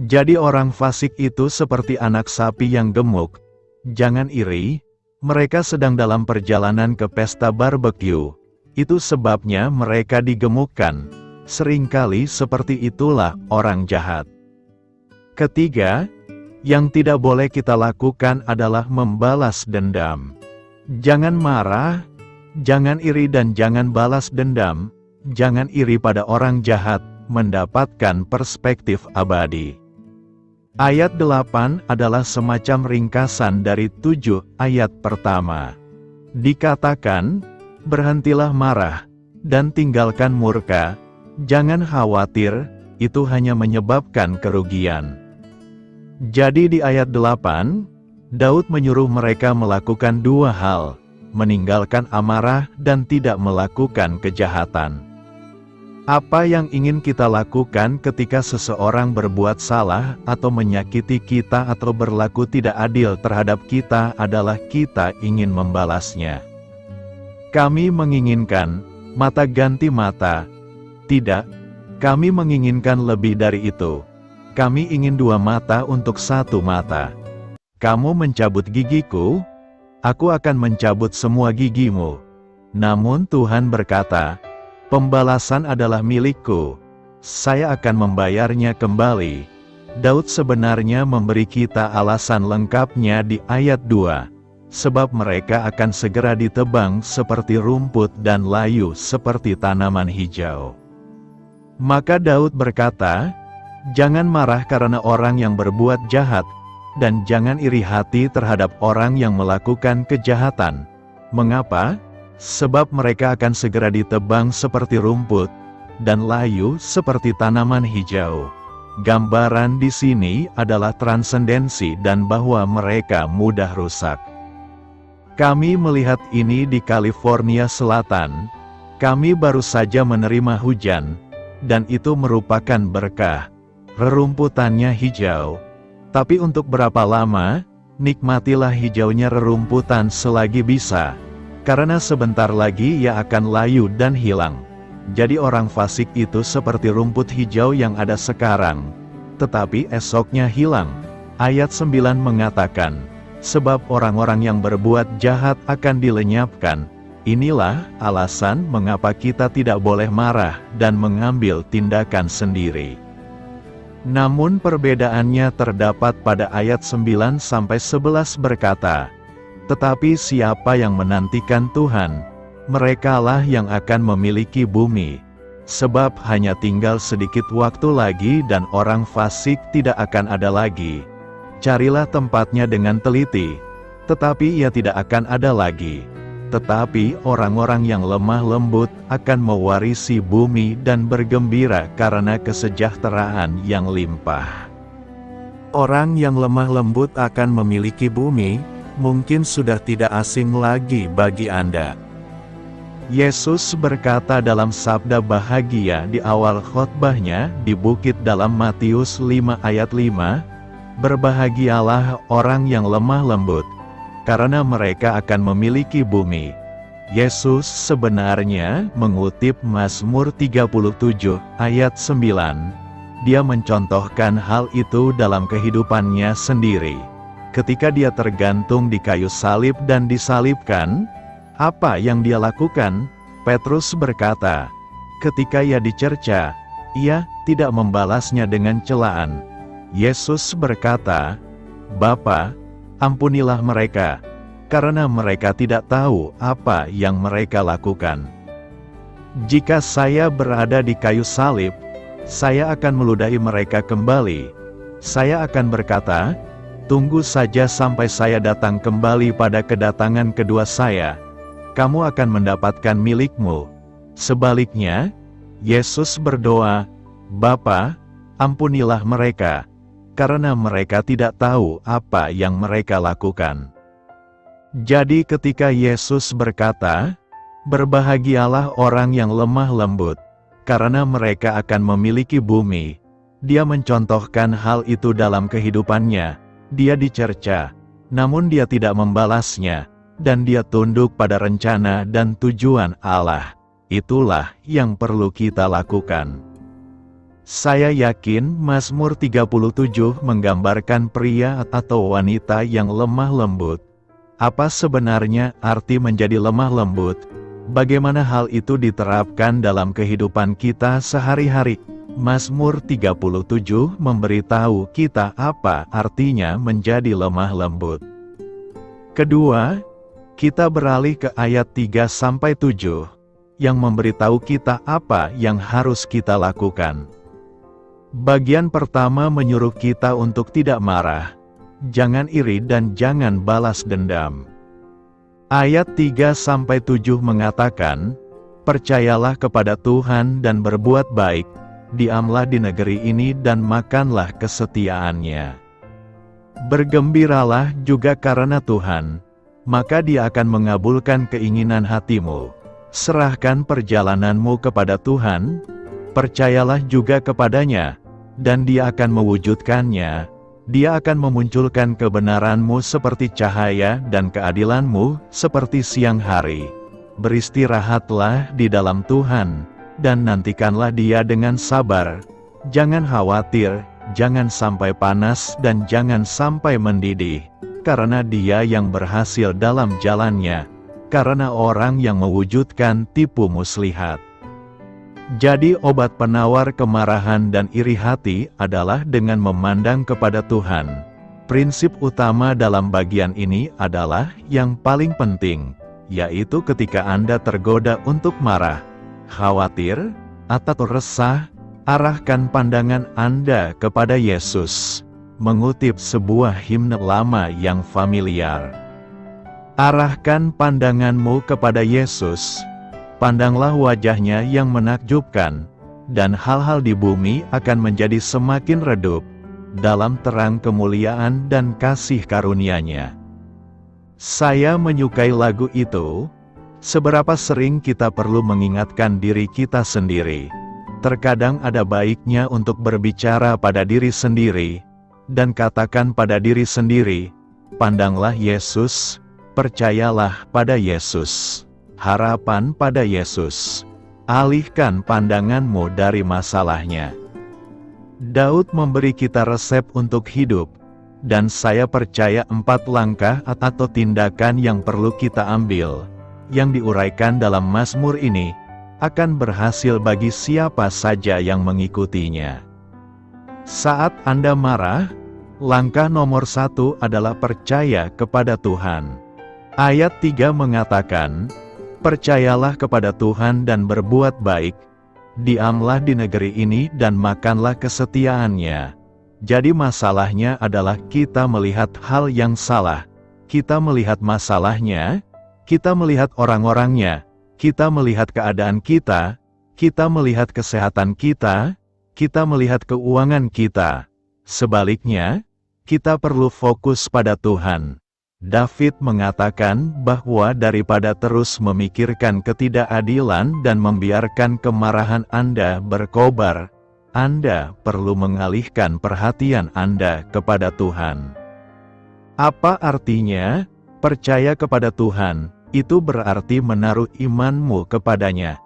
Jadi orang fasik itu seperti anak sapi yang gemuk. Jangan iri. Mereka sedang dalam perjalanan ke pesta barbeque. Itu sebabnya mereka digemukkan. Seringkali seperti itulah orang jahat. Ketiga, yang tidak boleh kita lakukan adalah membalas dendam. Jangan marah, jangan iri dan jangan balas dendam. Jangan iri pada orang jahat, mendapatkan perspektif abadi. Ayat 8 adalah semacam ringkasan dari 7 ayat pertama. Dikatakan, berhentilah marah, dan tinggalkan murka, jangan khawatir, itu hanya menyebabkan kerugian. Jadi di ayat 8, Daud menyuruh mereka melakukan dua hal, meninggalkan amarah dan tidak melakukan kejahatan. Apa yang ingin kita lakukan ketika seseorang berbuat salah atau menyakiti kita atau berlaku tidak adil terhadap kita adalah kita ingin membalasnya. Kami menginginkan mata ganti mata. Tidak, kami menginginkan lebih dari itu. Kami ingin dua mata untuk satu mata. Kamu mencabut gigiku, aku akan mencabut semua gigimu. Namun Tuhan berkata, pembalasan adalah milikku, saya akan membayarnya kembali. Daud sebenarnya memberi kita alasan lengkapnya di ayat 2. Sebab mereka akan segera ditebang seperti rumput dan layu seperti tanaman hijau. Maka Daud berkata, jangan marah karena orang yang berbuat jahat, dan jangan iri hati terhadap orang yang melakukan kejahatan. Mengapa? Sebab mereka akan segera ditebang seperti rumput, dan layu seperti tanaman hijau. Gambaran di sini adalah transendensi dan bahwa mereka mudah rusak. Kami melihat ini di California Selatan. Kami baru saja menerima hujan, dan itu merupakan berkah. Rerumputannya hijau. Tapi untuk berapa lama, nikmatilah hijaunya rerumputan selagi bisa. Karena sebentar lagi ia akan layu dan hilang. Jadi orang fasik itu seperti rumput hijau yang ada sekarang, tetapi esoknya hilang. Ayat 9 mengatakan, sebab orang-orang yang berbuat jahat akan dilenyapkan. Inilah alasan mengapa kita tidak boleh marah dan mengambil tindakan sendiri. Namun perbedaannya terdapat pada ayat 9-11 berkata, tetapi siapa yang menantikan Tuhan, merekalah yang akan memiliki bumi. Sebab hanya tinggal sedikit waktu lagi dan orang fasik tidak akan ada lagi. Carilah tempatnya dengan teliti, tetapi ia tidak akan ada lagi. Tetapi orang-orang yang lemah lembut akan mewarisi bumi dan bergembira karena kesejahteraan yang limpah. Orang yang lemah lembut akan memiliki bumi, mungkin sudah tidak asing lagi bagi Anda. Yesus berkata dalam sabda bahagia di awal khotbahnya di bukit dalam Matius 5 ayat 5, berbahagialah orang yang lemah lembut, karena mereka akan memiliki bumi. Yesus sebenarnya mengutip Mazmur 37 ayat 9. Dia mencontohkan hal itu dalam kehidupannya sendiri. Ketika dia tergantung di kayu salib dan disalibkan, apa yang dia lakukan? Petrus berkata, ketika ia dicerca, ia tidak membalasnya dengan celaan. Yesus berkata, Bapa, ampunilah mereka, karena mereka tidak tahu apa yang mereka lakukan. Jika saya berada di kayu salib, saya akan meludahi mereka kembali. Saya akan berkata, tunggu saja sampai saya datang kembali pada kedatangan kedua saya. Kamu akan mendapatkan milikmu. Sebaliknya, Yesus berdoa, Bapa, ampunilah mereka, karena mereka tidak tahu apa yang mereka lakukan. Jadi ketika Yesus berkata, berbahagialah orang yang lemah lembut, karena mereka akan memiliki bumi. Dia mencontohkan hal itu dalam kehidupannya. Dia dicerca, namun dia tidak membalasnya, dan dia tunduk pada rencana dan tujuan Allah. Itulah yang perlu kita lakukan. Saya yakin Mazmur 37 menggambarkan pria atau wanita yang lemah lembut. Apa sebenarnya arti menjadi lemah lembut? Bagaimana hal itu diterapkan dalam kehidupan kita sehari-hari? Mazmur 37 memberitahu kita apa artinya menjadi lemah lembut. Kedua, kita beralih ke ayat 3-7, yang memberitahu kita apa yang harus kita lakukan. Bagian pertama menyuruh kita untuk tidak marah, jangan iri dan jangan balas dendam. Ayat 3-7 mengatakan, percayalah kepada Tuhan dan berbuat baik, diamlah di negeri ini dan makanlah kesetiaannya. Bergembiralah juga karena Tuhan, maka Dia akan mengabulkan keinginan hatimu. Serahkan perjalananmu kepada Tuhan, percayalah juga kepadanya, dan Dia akan mewujudkannya. Dia akan memunculkan kebenaranmu seperti cahaya dan keadilanmu seperti siang hari. Beristirahatlah di dalam Tuhan, dan nantikanlah Dia dengan sabar. Jangan khawatir, jangan sampai panas dan jangan sampai mendidih, karena Dia yang berhasil dalam jalannya, karena orang yang mewujudkan tipu muslihat. Jadi obat penawar kemarahan dan iri hati adalah dengan memandang kepada Tuhan. Prinsip utama dalam bagian ini adalah yang paling penting, yaitu ketika Anda tergoda untuk marah, khawatir, atau resah, arahkan pandangan Anda kepada Yesus. Mengutip sebuah himne lama yang familiar. Arahkan pandanganmu kepada Yesus. Pandanglah wajahnya yang menakjubkan, dan hal-hal di bumi akan menjadi semakin redup, dalam terang kemuliaan dan kasih karunia-Nya. Saya menyukai lagu itu. Seberapa sering kita perlu mengingatkan diri kita sendiri. Terkadang ada baiknya untuk berbicara pada diri sendiri, dan katakan pada diri sendiri, pandanglah Yesus, percayalah pada Yesus. Harapan pada Yesus. Alihkan pandanganmu dari masalahnya. Daud memberi kita resep untuk hidup, dan saya percaya 4 langkah atau tindakan yang perlu kita ambil, yang diuraikan dalam Mazmur ini, akan berhasil bagi siapa saja yang mengikutinya. Saat Anda marah, langkah nomor 1 adalah percaya kepada Tuhan. Ayat 3 mengatakan, percayalah kepada Tuhan dan berbuat baik, diamlah di negeri ini dan makanlah kesetiaannya. Jadi masalahnya adalah kita melihat hal yang salah, kita melihat masalahnya, kita melihat orang-orangnya, kita melihat keadaan kita melihat kesehatan kita melihat keuangan kita. Sebaliknya, kita perlu fokus pada Tuhan. David mengatakan bahwa daripada terus memikirkan ketidakadilan dan membiarkan kemarahan Anda berkobar, Anda perlu mengalihkan perhatian Anda kepada Tuhan. Apa artinya? Percaya kepada Tuhan, itu berarti menaruh imanmu kepadanya.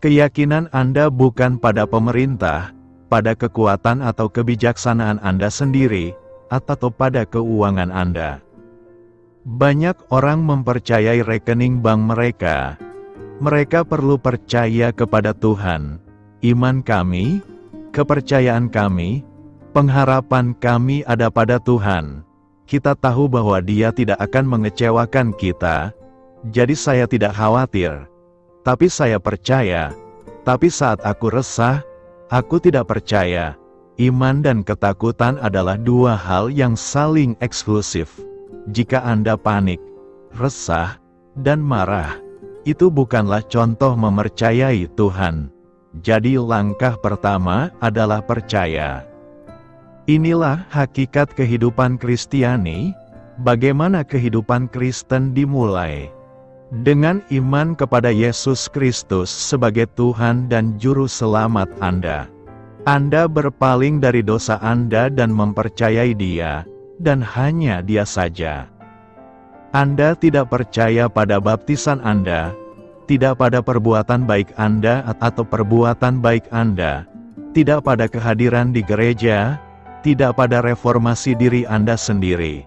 Keyakinan Anda bukan pada pemerintah, pada kekuatan atau kebijaksanaan Anda sendiri, atau pada keuangan Anda. Banyak orang mempercayai rekening bank mereka. Mereka perlu percaya kepada Tuhan. Iman kami, kepercayaan kami, pengharapan kami ada pada Tuhan. kita tahu bahwa Dia tidak akan mengecewakan kita, jadi saya tidak khawatir. Tapi saya percaya. Tapi saat aku resah, aku tidak percaya. Iman dan ketakutan adalah dua hal yang saling eksklusif. Jika Anda panik, resah, dan marah, itu bukanlah contoh mempercayai Tuhan. Jadi langkah pertama adalah percaya. Inilah hakikat kehidupan Kristiani, bagaimana kehidupan Kristen dimulai. Dengan iman kepada Yesus Kristus sebagai Tuhan dan Juru Selamat Anda. Anda berpaling dari dosa Anda dan mempercayai Dia, dan hanya Dia saja. Anda tidak percaya pada baptisan Anda, tidak pada perbuatan baik Anda atau perbuatan baik Anda, tidak pada kehadiran di gereja, tidak pada reformasi diri Anda sendiri.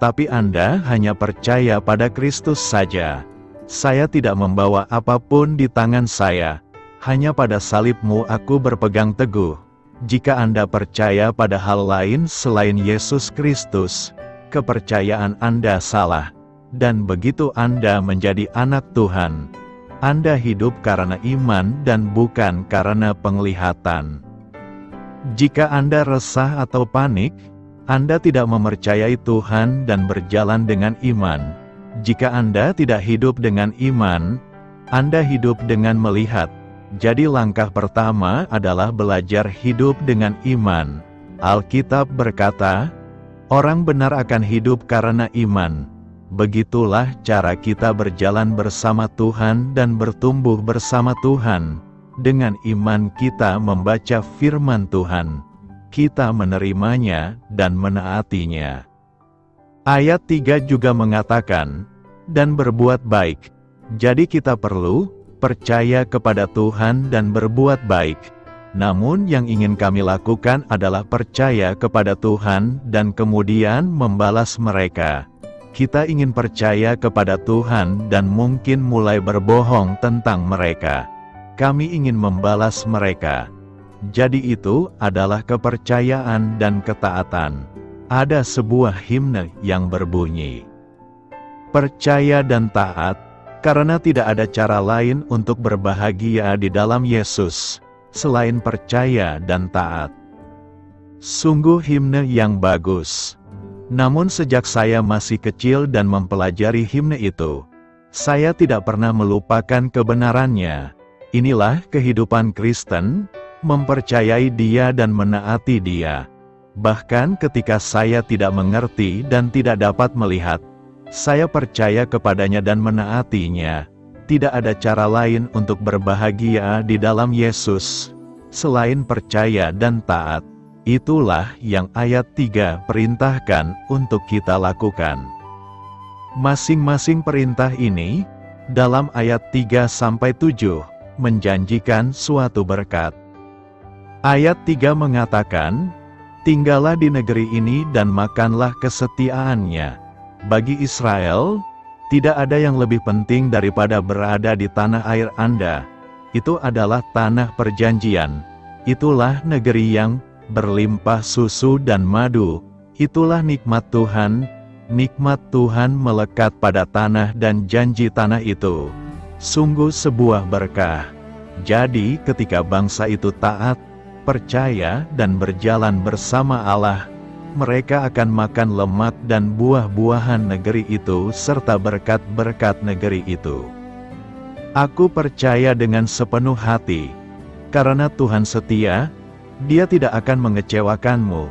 Tapi Anda hanya percaya pada Kristus saja. Saya tidak membawa apapun di tangan saya, hanya pada salib-Mu aku berpegang teguh. Jika Anda percaya pada hal lain selain Yesus Kristus, kepercayaan Anda salah. Dan begitu Anda menjadi anak Tuhan, Anda hidup karena iman dan bukan karena penglihatan. Jika Anda resah atau panik, Anda tidak mempercayai Tuhan dan berjalan dengan iman. Jika Anda tidak hidup dengan iman, Anda hidup dengan melihat. Jadi langkah pertama adalah belajar hidup dengan iman. Alkitab berkata, orang benar akan hidup karena iman. Begitulah cara kita berjalan bersama Tuhan dan bertumbuh bersama Tuhan. Dengan iman kita membaca firman Tuhan, kita menerimanya dan menaatinya. Ayat 3 juga mengatakan, dan berbuat baik. Jadi kita perlu percaya kepada Tuhan dan berbuat baik. Namun yang ingin kami lakukan adalah percaya kepada Tuhan dan kemudian membalas mereka. Kita ingin percaya kepada Tuhan dan mungkin mulai berbohong tentang mereka. Kami ingin membalas mereka. Jadi itu adalah kepercayaan dan ketaatan. Ada sebuah himne yang berbunyi, percaya dan taat, karena tidak ada cara lain untuk berbahagia di dalam Yesus, selain percaya dan taat. Sungguh himne yang bagus. Namun sejak saya masih kecil dan mempelajari himne itu, saya tidak pernah melupakan kebenarannya. Inilah kehidupan Kristen, mempercayai Dia dan menaati Dia. Bahkan ketika saya tidak mengerti dan tidak dapat melihat, saya percaya kepadanya dan menaatinya. Tidak ada cara lain untuk berbahagia di dalam Yesus, selain percaya dan taat. Itulah yang ayat 3 perintahkan untuk kita lakukan. Masing-masing perintah ini, dalam ayat 3-7, menjanjikan suatu berkat. Ayat 3 mengatakan, tinggallah di negeri ini dan makanlah kesetiaannya. Bagi Israel, tidak ada yang lebih penting daripada berada di tanah air Anda. Itu adalah tanah perjanjian. Itulah negeri yang berlimpah susu dan madu. Itulah nikmat Tuhan. Nikmat Tuhan melekat pada tanah dan janji tanah itu. Sungguh sebuah berkah. Jadi ketika bangsa itu taat, percaya dan berjalan bersama Allah, mereka akan makan lemak dan buah-buahan negeri itu serta berkat-berkat negeri itu. Aku percaya dengan sepenuh hati, karena Tuhan setia, Dia tidak akan mengecewakanmu.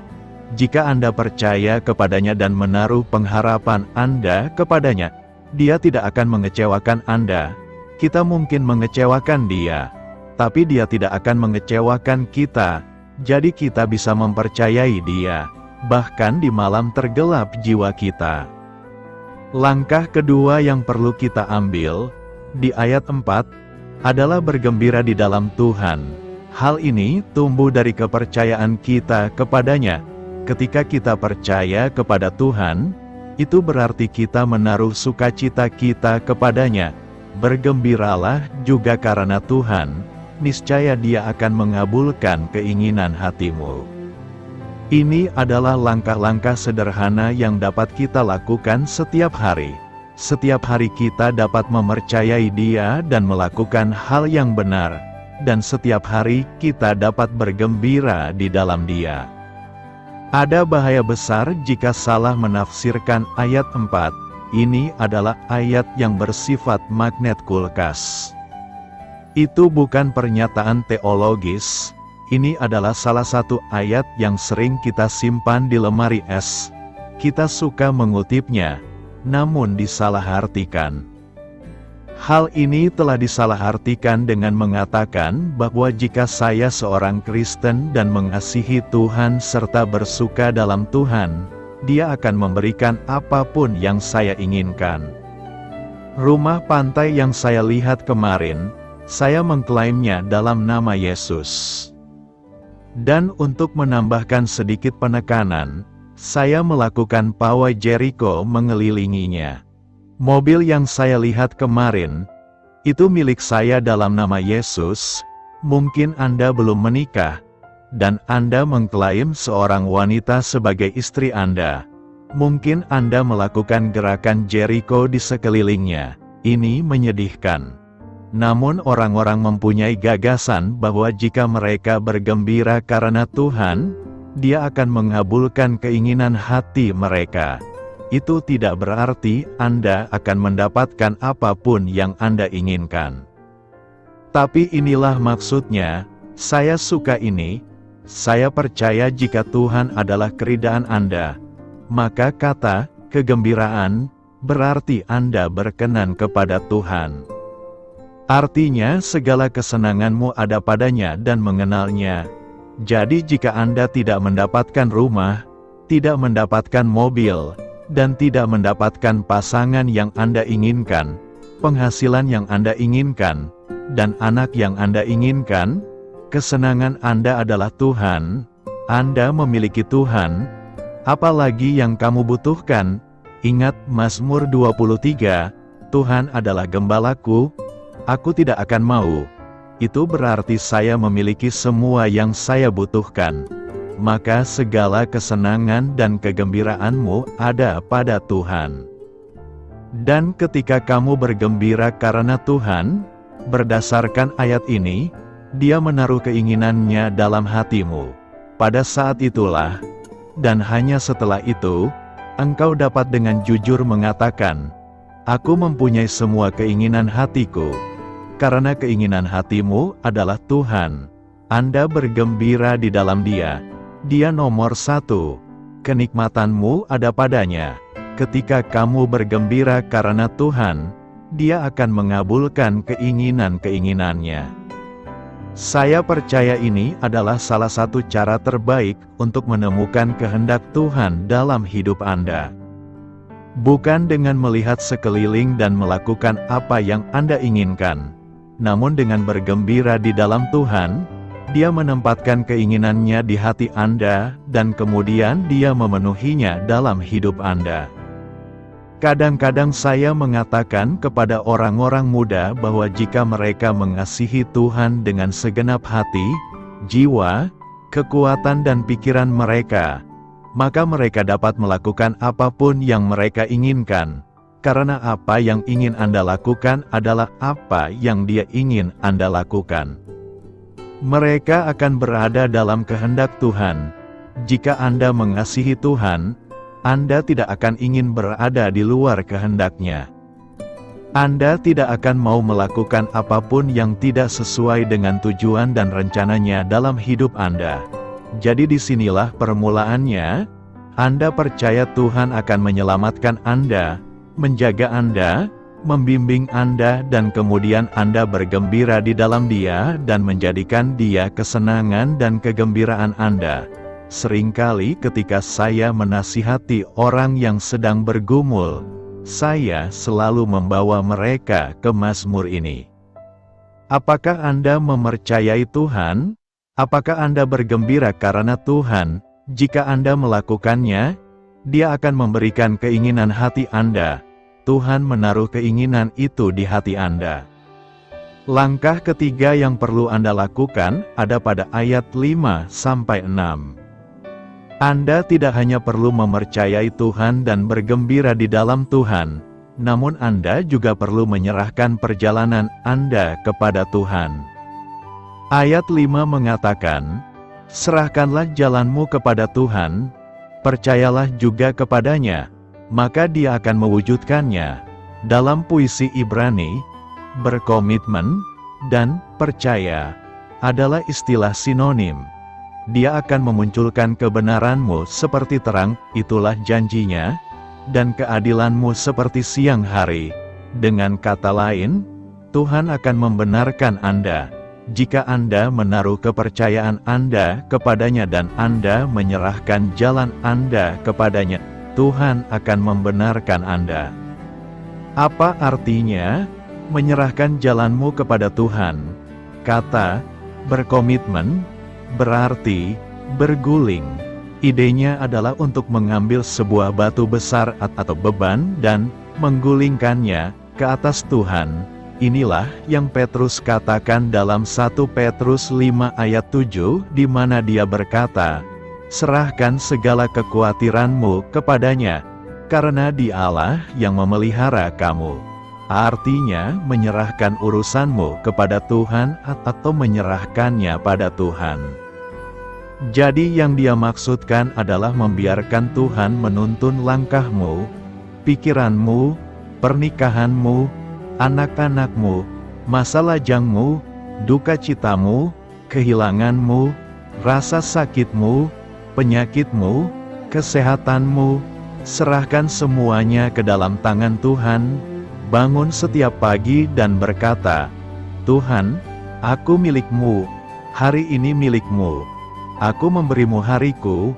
Jika Anda percaya kepadanya dan menaruh pengharapan Anda kepadanya, Dia tidak akan mengecewakan Anda. Kita mungkin mengecewakan Dia, tapi Dia tidak akan mengecewakan kita. Jadi kita bisa mempercayai Dia, bahkan di malam tergelap jiwa kita. Langkah kedua yang perlu kita ambil, di ayat 4, adalah bergembira di dalam Tuhan. Hal ini tumbuh dari kepercayaan kita kepadanya. Ketika kita percaya kepada Tuhan, itu berarti kita menaruh sukacita kita kepadanya. Bergembiralah juga karena Tuhan, niscaya Dia akan mengabulkan keinginan hatimu. Ini adalah langkah-langkah sederhana yang dapat kita lakukan setiap hari. Setiap hari kita dapat mempercayai Dia dan melakukan hal yang benar, dan setiap hari kita dapat bergembira di dalam Dia. Ada bahaya besar jika salah menafsirkan ayat 4. Ini adalah ayat yang bersifat magnet kulkas. Itu bukan pernyataan teologis. Ini adalah salah satu ayat yang sering kita simpan di lemari es. Kita suka mengutipnya, namun disalahartikan. Hal ini telah disalahartikan dengan mengatakan bahwa jika saya seorang Kristen dan mengasihi Tuhan serta bersuka dalam Tuhan, Dia akan memberikan apapun yang saya inginkan. Rumah pantai yang saya lihat kemarin, saya mengklaimnya dalam nama Yesus. Dan untuk menambahkan sedikit penekanan, saya melakukan pawai Jericho mengelilinginya. Mobil yang saya lihat kemarin, itu milik saya dalam nama Yesus. Mungkin Anda belum menikah, dan Anda mengklaim seorang wanita sebagai istri Anda. Mungkin Anda melakukan gerakan Jericho di sekelilingnya. Ini menyedihkan. Namun orang-orang mempunyai gagasan bahwa jika mereka bergembira karena Tuhan, Dia akan mengabulkan keinginan hati mereka. Itu tidak berarti Anda akan mendapatkan apapun yang Anda inginkan. Tapi inilah maksudnya, saya suka ini, saya percaya jika Tuhan adalah keridaan Anda, maka kata, kegembiraan, berarti Anda berkenan kepada Tuhan. Artinya segala kesenanganmu ada padanya dan mengenalnya. Jadi jika Anda tidak mendapatkan rumah, tidak mendapatkan mobil, dan tidak mendapatkan pasangan yang Anda inginkan, penghasilan yang Anda inginkan, dan anak yang Anda inginkan, kesenangan Anda adalah Tuhan, Anda memiliki Tuhan, apalagi yang kamu butuhkan. Ingat Mazmur 23, Tuhan adalah gembalaku, aku tidak akan mau. Itu berarti saya memiliki semua yang saya butuhkan. Maka segala kesenangan dan kegembiraanmu ada pada Tuhan. Dan ketika kamu bergembira karena Tuhan, berdasarkan ayat ini, Dia menaruh keinginannya dalam hatimu. Pada saat itulah, dan hanya setelah itu, engkau dapat dengan jujur mengatakan, aku mempunyai semua keinginan hatiku. Karena keinginan hatimu adalah Tuhan. Anda bergembira di dalam Dia. Dia nomor satu. Kenikmatanmu ada padanya. Ketika kamu bergembira karena Tuhan, Dia akan mengabulkan keinginan-keinginannya. Saya percaya ini adalah salah satu cara terbaik untuk menemukan kehendak Tuhan dalam hidup Anda. Bukan dengan melihat sekeliling dan melakukan apa yang Anda inginkan, namun dengan bergembira di dalam Tuhan, Dia menempatkan keinginannya di hati Anda, dan kemudian Dia memenuhinya dalam hidup Anda. Kadang-kadang saya mengatakan kepada orang-orang muda bahwa jika mereka mengasihi Tuhan dengan segenap hati, jiwa, kekuatan dan pikiran mereka, maka mereka dapat melakukan apapun yang mereka inginkan. Karena apa yang ingin Anda lakukan adalah apa yang Dia ingin Anda lakukan. Mereka akan berada dalam kehendak Tuhan. Jika Anda mengasihi Tuhan, Anda tidak akan ingin berada di luar kehendak-Nya. Anda tidak akan mau melakukan apapun yang tidak sesuai dengan tujuan dan rencananya dalam hidup Anda. Jadi disinilah permulaannya. Anda percaya Tuhan akan menyelamatkan Anda, menjaga Anda, membimbing Anda, dan kemudian Anda bergembira di dalam Dia dan menjadikan Dia kesenangan dan kegembiraan Anda. Seringkali ketika saya menasihati orang yang sedang bergumul, saya selalu membawa mereka ke Mazmur ini. Apakah Anda mempercayai Tuhan? Apakah Anda bergembira karena Tuhan? Jika Anda melakukannya, Dia akan memberikan keinginan hati Anda. Tuhan menaruh keinginan itu di hati Anda. Langkah ketiga yang perlu Anda lakukan ada pada ayat 5-6. Anda tidak hanya perlu mempercayai Tuhan dan bergembira di dalam Tuhan, namun Anda juga perlu menyerahkan perjalanan Anda kepada Tuhan. Ayat 5 mengatakan, "Serahkanlah jalanmu kepada Tuhan, percayalah juga kepadanya, maka Dia akan mewujudkannya." Dalam puisi Ibrani, berkomitmen dan percaya adalah istilah sinonim. Dia akan memunculkan kebenaranmu seperti terang, itulah janjinya, dan keadilanmu seperti siang hari. Dengan kata lain, Tuhan akan membenarkan Anda. Jika Anda menaruh kepercayaan Anda kepadanya dan Anda menyerahkan jalan Anda kepadanya, Tuhan akan membenarkan Anda. Apa artinya menyerahkan jalanmu kepada Tuhan? Kata berkomitmen berarti berguling. Idenya adalah untuk mengambil sebuah batu besar atau beban dan menggulingkannya ke atas Tuhan. Inilah yang Petrus katakan dalam 1 Petrus 5 ayat 7, di mana dia berkata, "Serahkan segala kekhawatiranmu kepadanya, karena Dialah yang memelihara kamu." Artinya, menyerahkan urusanmu kepada Tuhan atau menyerahkannya pada Tuhan. Jadi yang dia maksudkan adalah membiarkan Tuhan menuntun langkahmu, pikiranmu, pernikahanmu, anak-anakmu, masa lajangmu, duka citamu, kehilanganmu, rasa sakitmu, penyakitmu, kesehatanmu. Serahkan semuanya ke dalam tangan Tuhan. Bangun setiap pagi dan berkata, "Tuhan, aku milik-Mu, hari ini milik-Mu. Aku memberimu hariku,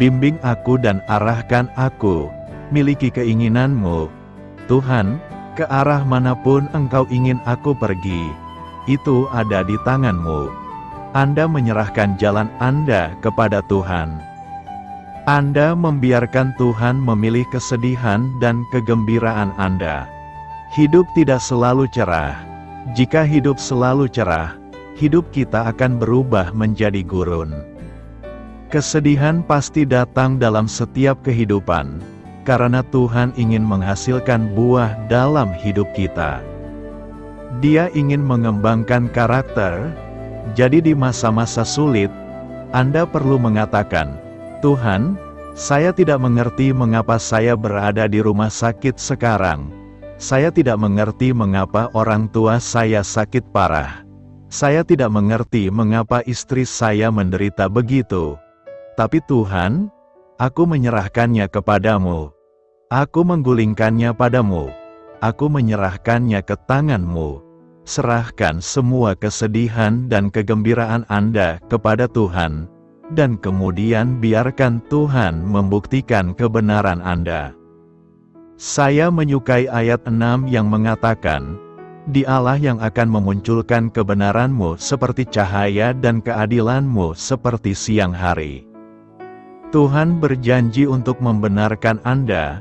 bimbing aku dan arahkan aku, miliki keinginan-Mu. Tuhan, ke arah manapun Engkau ingin aku pergi, itu ada di tangan-Mu." Anda menyerahkan jalan Anda kepada Tuhan. Anda membiarkan Tuhan memilih kesedihan dan kegembiraan Anda. Hidup tidak selalu cerah. Jika hidup selalu cerah, hidup kita akan berubah menjadi gurun. Kesedihan pasti datang dalam setiap kehidupan, karena Tuhan ingin menghasilkan buah dalam hidup kita. Dia ingin mengembangkan karakter, jadi di masa-masa sulit, Anda perlu mengatakan, "Tuhan, saya tidak mengerti mengapa saya berada di rumah sakit sekarang. Saya tidak mengerti mengapa orang tua saya sakit parah. Saya tidak mengerti mengapa istri saya menderita begitu. Tapi Tuhan, aku menyerahkannya kepadamu. Aku menggulingkannya padamu. Aku menyerahkannya ke tangan-Mu." Serahkan semua kesedihan dan kegembiraan Anda kepada Tuhan, dan kemudian biarkan Tuhan membuktikan kebenaran Anda. Saya menyukai ayat 6 yang mengatakan, "Dialah yang akan memunculkan kebenaranmu seperti cahaya dan keadilanmu seperti siang hari." Tuhan berjanji untuk membenarkan Anda,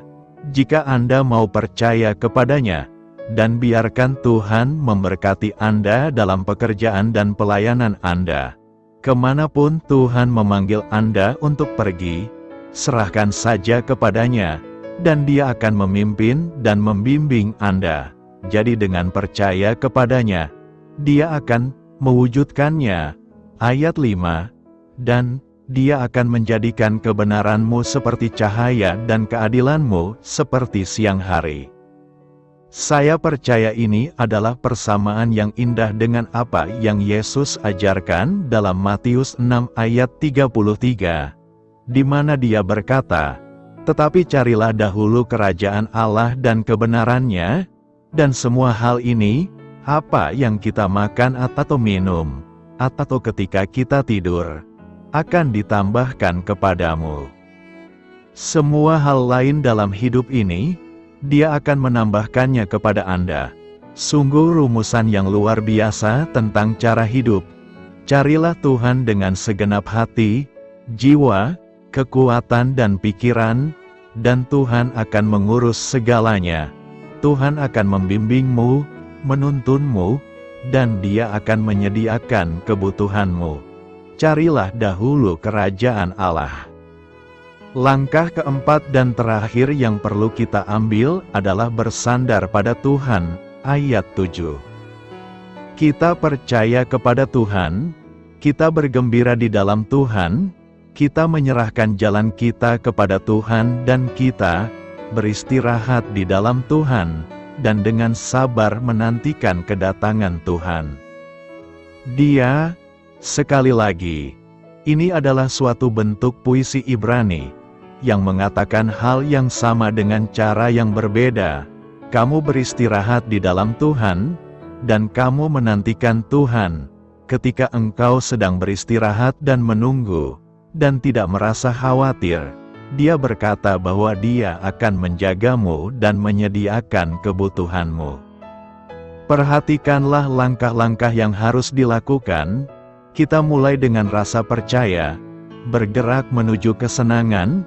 jika Anda mau percaya kepadanya, dan biarkan Tuhan memberkati Anda dalam pekerjaan dan pelayanan Anda. Kemanapun Tuhan memanggil Anda untuk pergi, serahkan saja kepadanya, dan Dia akan memimpin dan membimbing Anda. Jadi dengan percaya kepadanya, Dia akan mewujudkannya. Ayat 5, "Dan Dia akan menjadikan kebenaranmu seperti cahaya dan keadilanmu seperti siang hari." Saya percaya ini adalah persamaan yang indah dengan apa yang Yesus ajarkan dalam Matius 6 ayat 33, di mana Dia berkata, "Tetapi carilah dahulu kerajaan Allah dan kebenarannya, dan semua hal ini, apa yang kita makan atau minum, atau ketika kita tidur, akan ditambahkan kepadamu." Semua hal lain dalam hidup ini, Dia akan menambahkannya kepada Anda. Sungguh rumusan yang luar biasa tentang cara hidup. Carilah Tuhan dengan segenap hati, jiwa, kekuatan dan pikiran, dan Tuhan akan mengurus segalanya. Tuhan akan membimbingmu, menuntunmu, dan Dia akan menyediakan kebutuhanmu. Carilah dahulu kerajaan Allah. Langkah keempat dan terakhir yang perlu kita ambil adalah bersandar pada Tuhan, ayat 7. Kita percaya kepada Tuhan, kita bergembira di dalam Tuhan, kita menyerahkan jalan kita kepada Tuhan dan kita beristirahat di dalam Tuhan, dan dengan sabar menantikan kedatangan Tuhan. Dia, sekali lagi, ini adalah suatu bentuk puisi Ibrani, yang mengatakan hal yang sama dengan cara yang berbeda. Kamu beristirahat di dalam Tuhan, dan kamu menantikan Tuhan, ketika engkau sedang beristirahat dan menunggu, dan tidak merasa khawatir. Dia berkata bahwa Dia akan menjagamu dan menyediakan kebutuhanmu. Perhatikanlah langkah-langkah yang harus dilakukan. Kita mulai dengan rasa percaya, bergerak menuju kesenangan,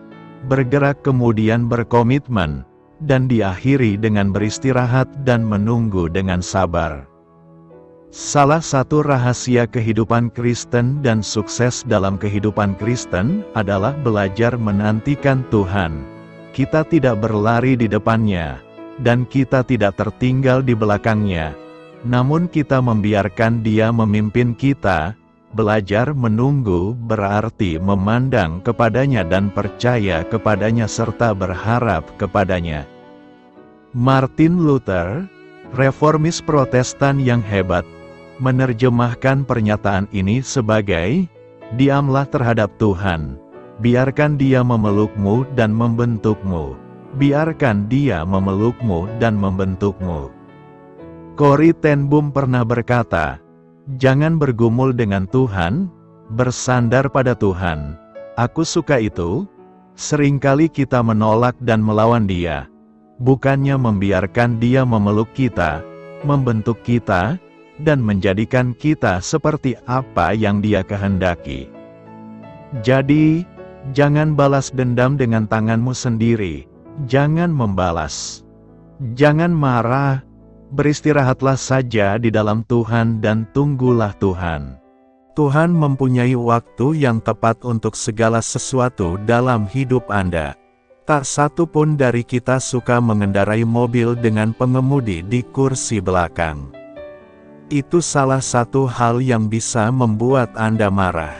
bergerak kemudian berkomitmen, dan diakhiri dengan beristirahat dan menunggu dengan sabar. Salah satu rahasia kehidupan Kristen dan sukses dalam kehidupan Kristen adalah belajar menantikan Tuhan. Kita tidak berlari di depannya, dan kita tidak tertinggal di belakangnya. Namun kita membiarkan Dia memimpin kita. Belajar menunggu berarti memandang kepadanya dan percaya kepadanya serta berharap kepadanya. Martin Luther, reformis Protestan yang hebat, menerjemahkan pernyataan ini sebagai, diamlah terhadap Tuhan, biarkan Dia memelukmu dan membentukmu, biarkan Dia memelukmu dan membentukmu. Corrie ten Boom pernah berkata, jangan bergumul dengan Tuhan, bersandar pada Tuhan. Aku suka itu. Seringkali kita menolak dan melawan Dia, bukannya membiarkan Dia memeluk kita, membentuk kita, dan menjadikan kita seperti apa yang Dia kehendaki. Jadi, jangan balas dendam dengan tanganmu sendiri, jangan membalas, jangan marah, beristirahatlah saja di dalam Tuhan dan tunggulah Tuhan. Tuhan mempunyai waktu yang tepat untuk segala sesuatu dalam hidup Anda. Tak satu pun dari kita suka mengendarai mobil dengan pengemudi di kursi belakang. Itu salah satu hal yang bisa membuat Anda marah,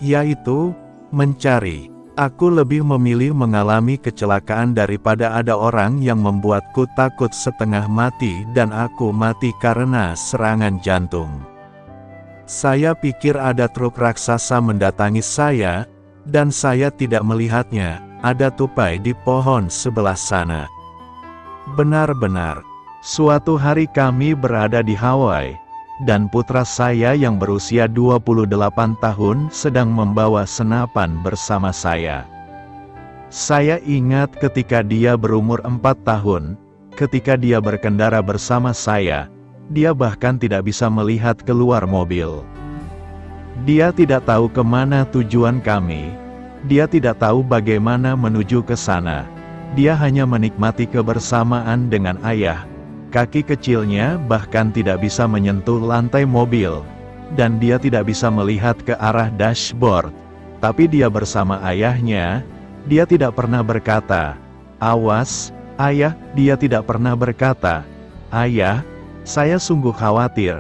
yaitu mencari. Aku lebih memilih mengalami kecelakaan daripada ada orang yang membuatku takut setengah mati dan aku mati karena serangan jantung. Saya pikir ada truk raksasa mendatangi saya, dan saya tidak melihatnya. Ada tupai di pohon sebelah sana. Benar-benar, suatu hari kami berada di Hawaii, dan putra saya yang berusia 28 tahun sedang membawa senapan bersama saya. Saya ingat ketika dia berumur 4 tahun, ketika dia berkendara bersama saya, dia bahkan tidak bisa melihat keluar mobil. Dia tidak tahu kemana tujuan kami, dia tidak tahu bagaimana menuju ke sana. Dia hanya menikmati kebersamaan dengan ayah. Kaki kecilnya bahkan tidak bisa menyentuh lantai mobil, dan dia tidak bisa melihat ke arah dashboard. Tapi dia bersama ayahnya, dia tidak pernah berkata, "Awas, ayah." Dia tidak pernah berkata, "Ayah, saya sungguh khawatir.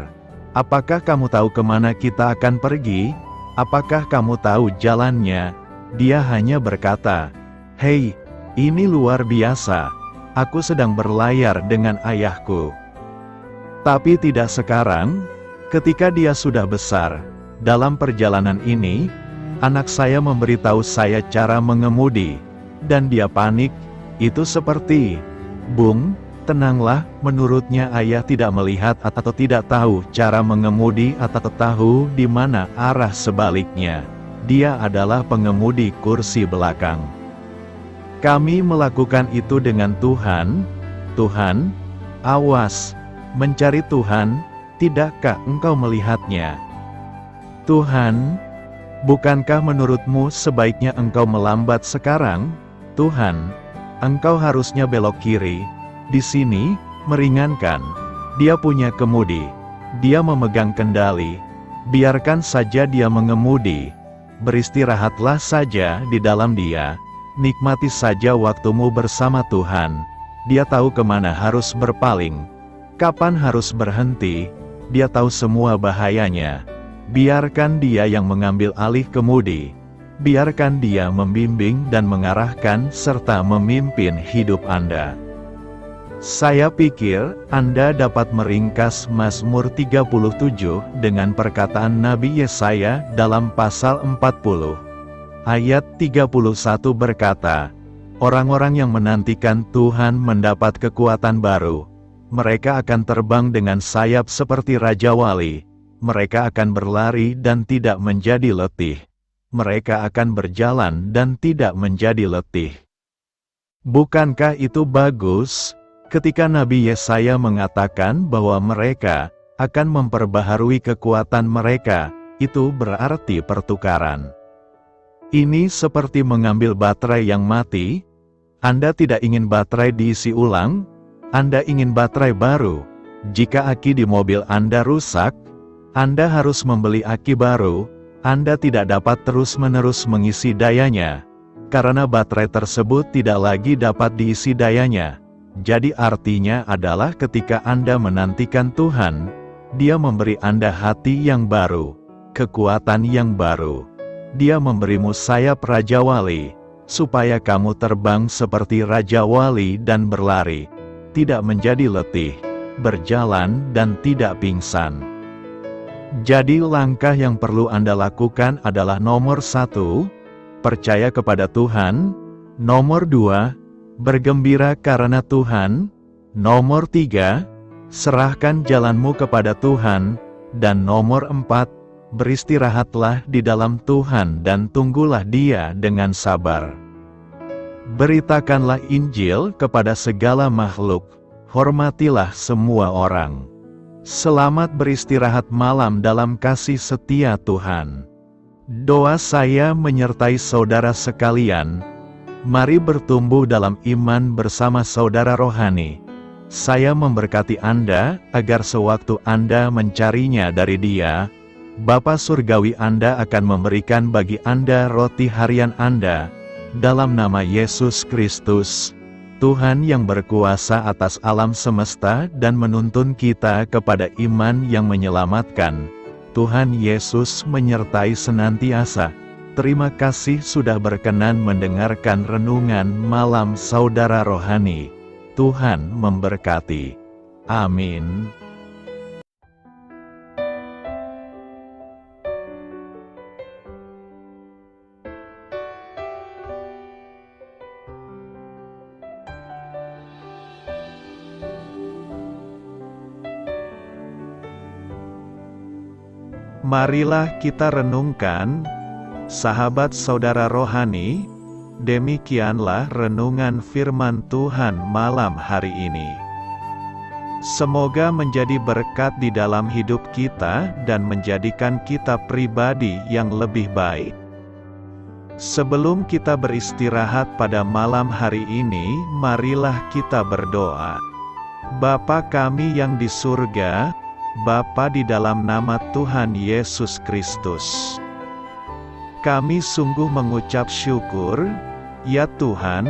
Apakah kamu tahu kemana kita akan pergi? Apakah kamu tahu jalannya?" Dia hanya berkata, "Hei, ini luar biasa. Aku sedang berlayar dengan ayahku." Tapi tidak sekarang, ketika dia sudah besar. Dalam perjalanan ini, anak saya memberitahu saya cara mengemudi, dan dia panik. Itu seperti, "Bung, tenanglah." Menurutnya ayah tidak melihat atau tidak tahu cara mengemudi atau tahu di mana arah sebaliknya. Dia adalah pengemudi kursi belakang. Kami melakukan itu dengan Tuhan. Tuhan, awas, mencari Tuhan, tidakkah engkau melihatnya? Tuhan, bukankah menurutmu sebaiknya engkau melambat sekarang? Tuhan, engkau harusnya belok kiri. Di sini, meringankan. Dia punya kemudi. Dia memegang kendali. Biarkan saja dia mengemudi. Beristirahatlah saja di dalam dia. Nikmati saja waktumu bersama Tuhan. Dia tahu kemana harus berpaling, kapan harus berhenti. Dia tahu semua bahayanya. Biarkan Dia yang mengambil alih kemudi. Biarkan Dia membimbing dan mengarahkan serta memimpin hidup Anda. Saya pikir Anda dapat meringkas Mazmur 37 dengan perkataan Nabi Yesaya dalam pasal 40. Ayat 31 berkata, "Orang-orang yang menantikan Tuhan mendapat kekuatan baru. Mereka akan terbang dengan sayap seperti Raja Wali. Mereka akan berlari dan tidak menjadi letih. Mereka akan berjalan dan tidak menjadi letih." Bukankah itu bagus? Ketika Nabi Yesaya mengatakan bahwa mereka akan memperbaharui kekuatan mereka, itu berarti pertukaran. Ini seperti mengambil baterai yang mati. Anda tidak ingin baterai diisi ulang, Anda ingin baterai baru. Jika aki di mobil Anda rusak, Anda harus membeli aki baru. Anda tidak dapat terus-menerus mengisi dayanya, karena baterai tersebut tidak lagi dapat diisi dayanya. Jadi artinya adalah ketika Anda menantikan Tuhan, Dia memberi Anda hati yang baru, kekuatan yang baru. Dia memberimu sayap Raja Wali, supaya kamu terbang seperti Raja Wali dan berlari, tidak menjadi letih, berjalan dan tidak pingsan. Jadi langkah yang perlu Anda lakukan adalah nomor 1, percaya kepada Tuhan. Nomor 2, bergembira karena Tuhan. Nomor 3, serahkan jalanmu kepada Tuhan. Dan nomor 4, beristirahatlah di dalam Tuhan dan tunggulah Dia dengan sabar. Beritakanlah Injil kepada segala makhluk, hormatilah semua orang. Selamat beristirahat malam dalam kasih setia Tuhan. Doa saya menyertai saudara sekalian. Mari bertumbuh dalam iman bersama saudara rohani. Saya memberkati Anda agar sewaktu Anda mencarinya dari Dia, Bapa Surgawi Anda akan memberikan bagi Anda roti harian Anda. Dalam nama Yesus Kristus, Tuhan yang berkuasa atas alam semesta dan menuntun kita kepada iman yang menyelamatkan, Tuhan Yesus menyertai senantiasa. Terima kasih sudah berkenan mendengarkan renungan malam saudara rohani. Tuhan memberkati. Amin. Marilah kita renungkan, sahabat saudara rohani, demikianlah renungan firman Tuhan malam hari ini. Semoga menjadi berkat di dalam hidup kita dan menjadikan kita pribadi yang lebih baik. Sebelum kita beristirahat pada malam hari ini, marilah kita berdoa. Bapa kami yang di surga, Bapa di dalam nama Tuhan Yesus Kristus, kami sungguh mengucap syukur, ya Tuhan,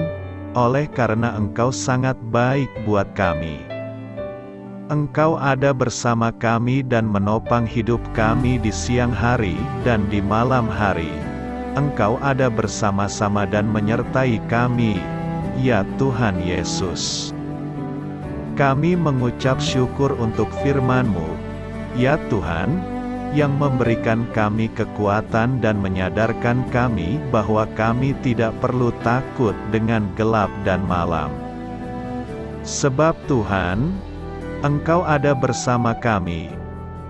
oleh karena Engkau sangat baik buat kami. Engkau ada bersama kami dan menopang hidup kami di siang hari dan di malam hari. Engkau ada bersama-sama dan menyertai kami, ya Tuhan Yesus. Kami mengucap syukur untuk firman-Mu, ya Tuhan, yang memberikan kami kekuatan dan menyadarkan kami bahwa kami tidak perlu takut dengan gelap dan malam. Sebab Tuhan, Engkau ada bersama kami.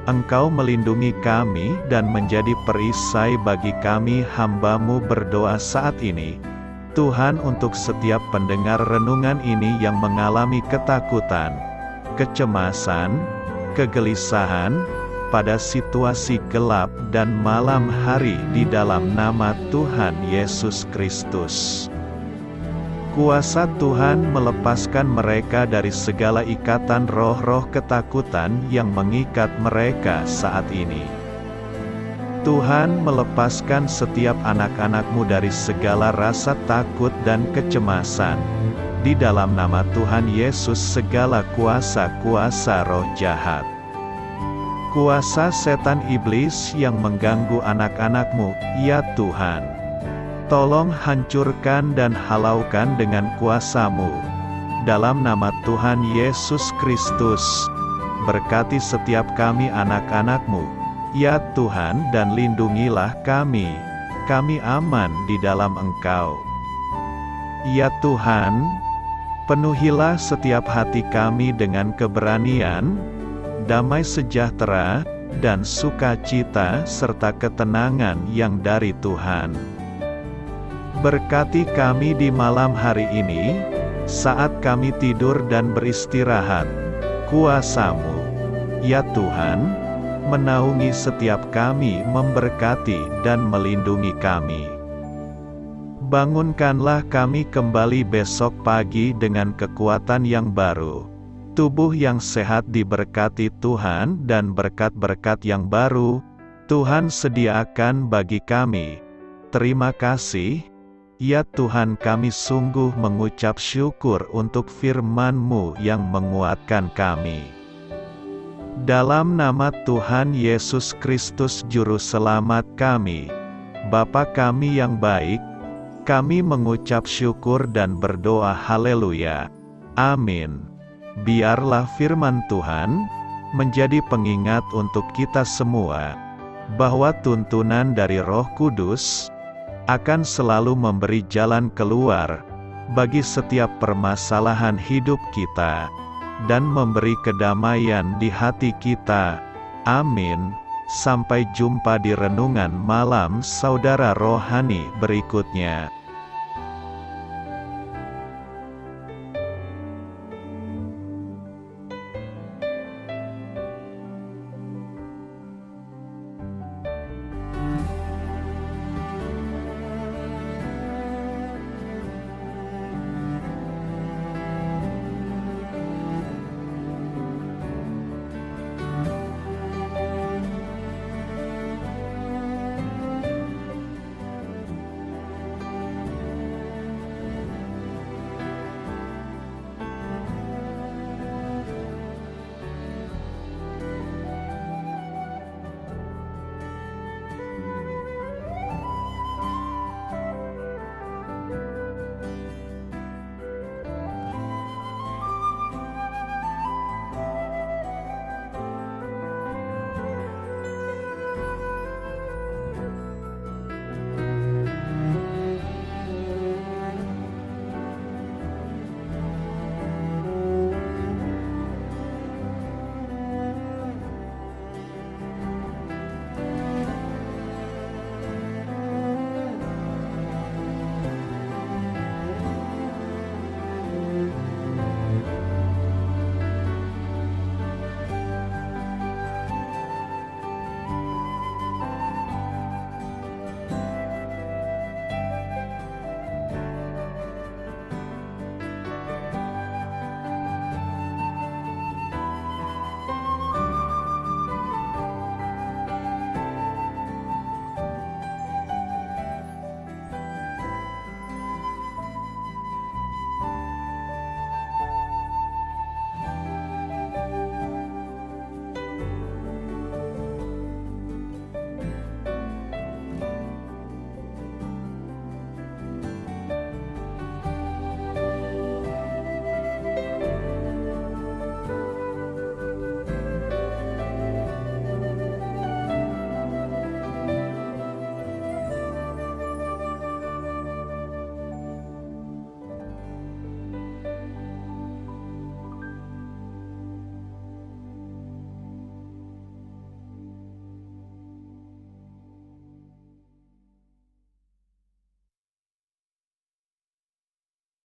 Engkau melindungi kami dan menjadi perisai bagi kami hamba-Mu berdoa saat ini. Tuhan, untuk setiap pendengar renungan ini yang mengalami ketakutan, kecemasan, kegelisahan, pada situasi gelap dan malam hari di dalam nama Tuhan Yesus Kristus. Kuasa Tuhan melepaskan mereka dari segala ikatan roh-roh ketakutan yang mengikat mereka saat ini. Tuhan melepaskan setiap anak-anak-Mu dari segala rasa takut dan kecemasan. Di dalam nama Tuhan Yesus segala kuasa-kuasa roh jahat, kuasa setan iblis yang mengganggu anak-anak-Mu, ya Tuhan, tolong hancurkan dan halaukan dengan kuasa-Mu. Dalam nama Tuhan Yesus Kristus, berkati setiap kami anak-anak-Mu, ya Tuhan, dan lindungilah kami aman di dalam Engkau. Ya Tuhan, penuhilah setiap hati kami dengan keberanian, damai sejahtera, dan sukacita serta ketenangan yang dari Tuhan. Berkati kami di malam hari ini, saat kami tidur dan beristirahat. Kuasa-Mu, ya Tuhan, menaungi setiap kami, memberkati dan melindungi kami. Bangunkanlah kami kembali besok pagi dengan kekuatan yang baru, tubuh yang sehat diberkati Tuhan, dan berkat-berkat yang baru Tuhan sediakan bagi kami. Terima kasih, ya Tuhan, kami sungguh mengucap syukur untuk firman-Mu yang menguatkan kami. Dalam nama Tuhan Yesus Kristus Juru Selamat kami, Bapa kami yang baik, kami mengucap syukur dan berdoa haleluya. Amin. Biarlah firman Tuhan menjadi pengingat untuk kita semua, bahwa tuntunan dari Roh Kudus akan selalu memberi jalan keluar bagi setiap permasalahan hidup kita, dan memberi kedamaian di hati kita. Amin. Sampai jumpa di renungan malam saudara rohani berikutnya.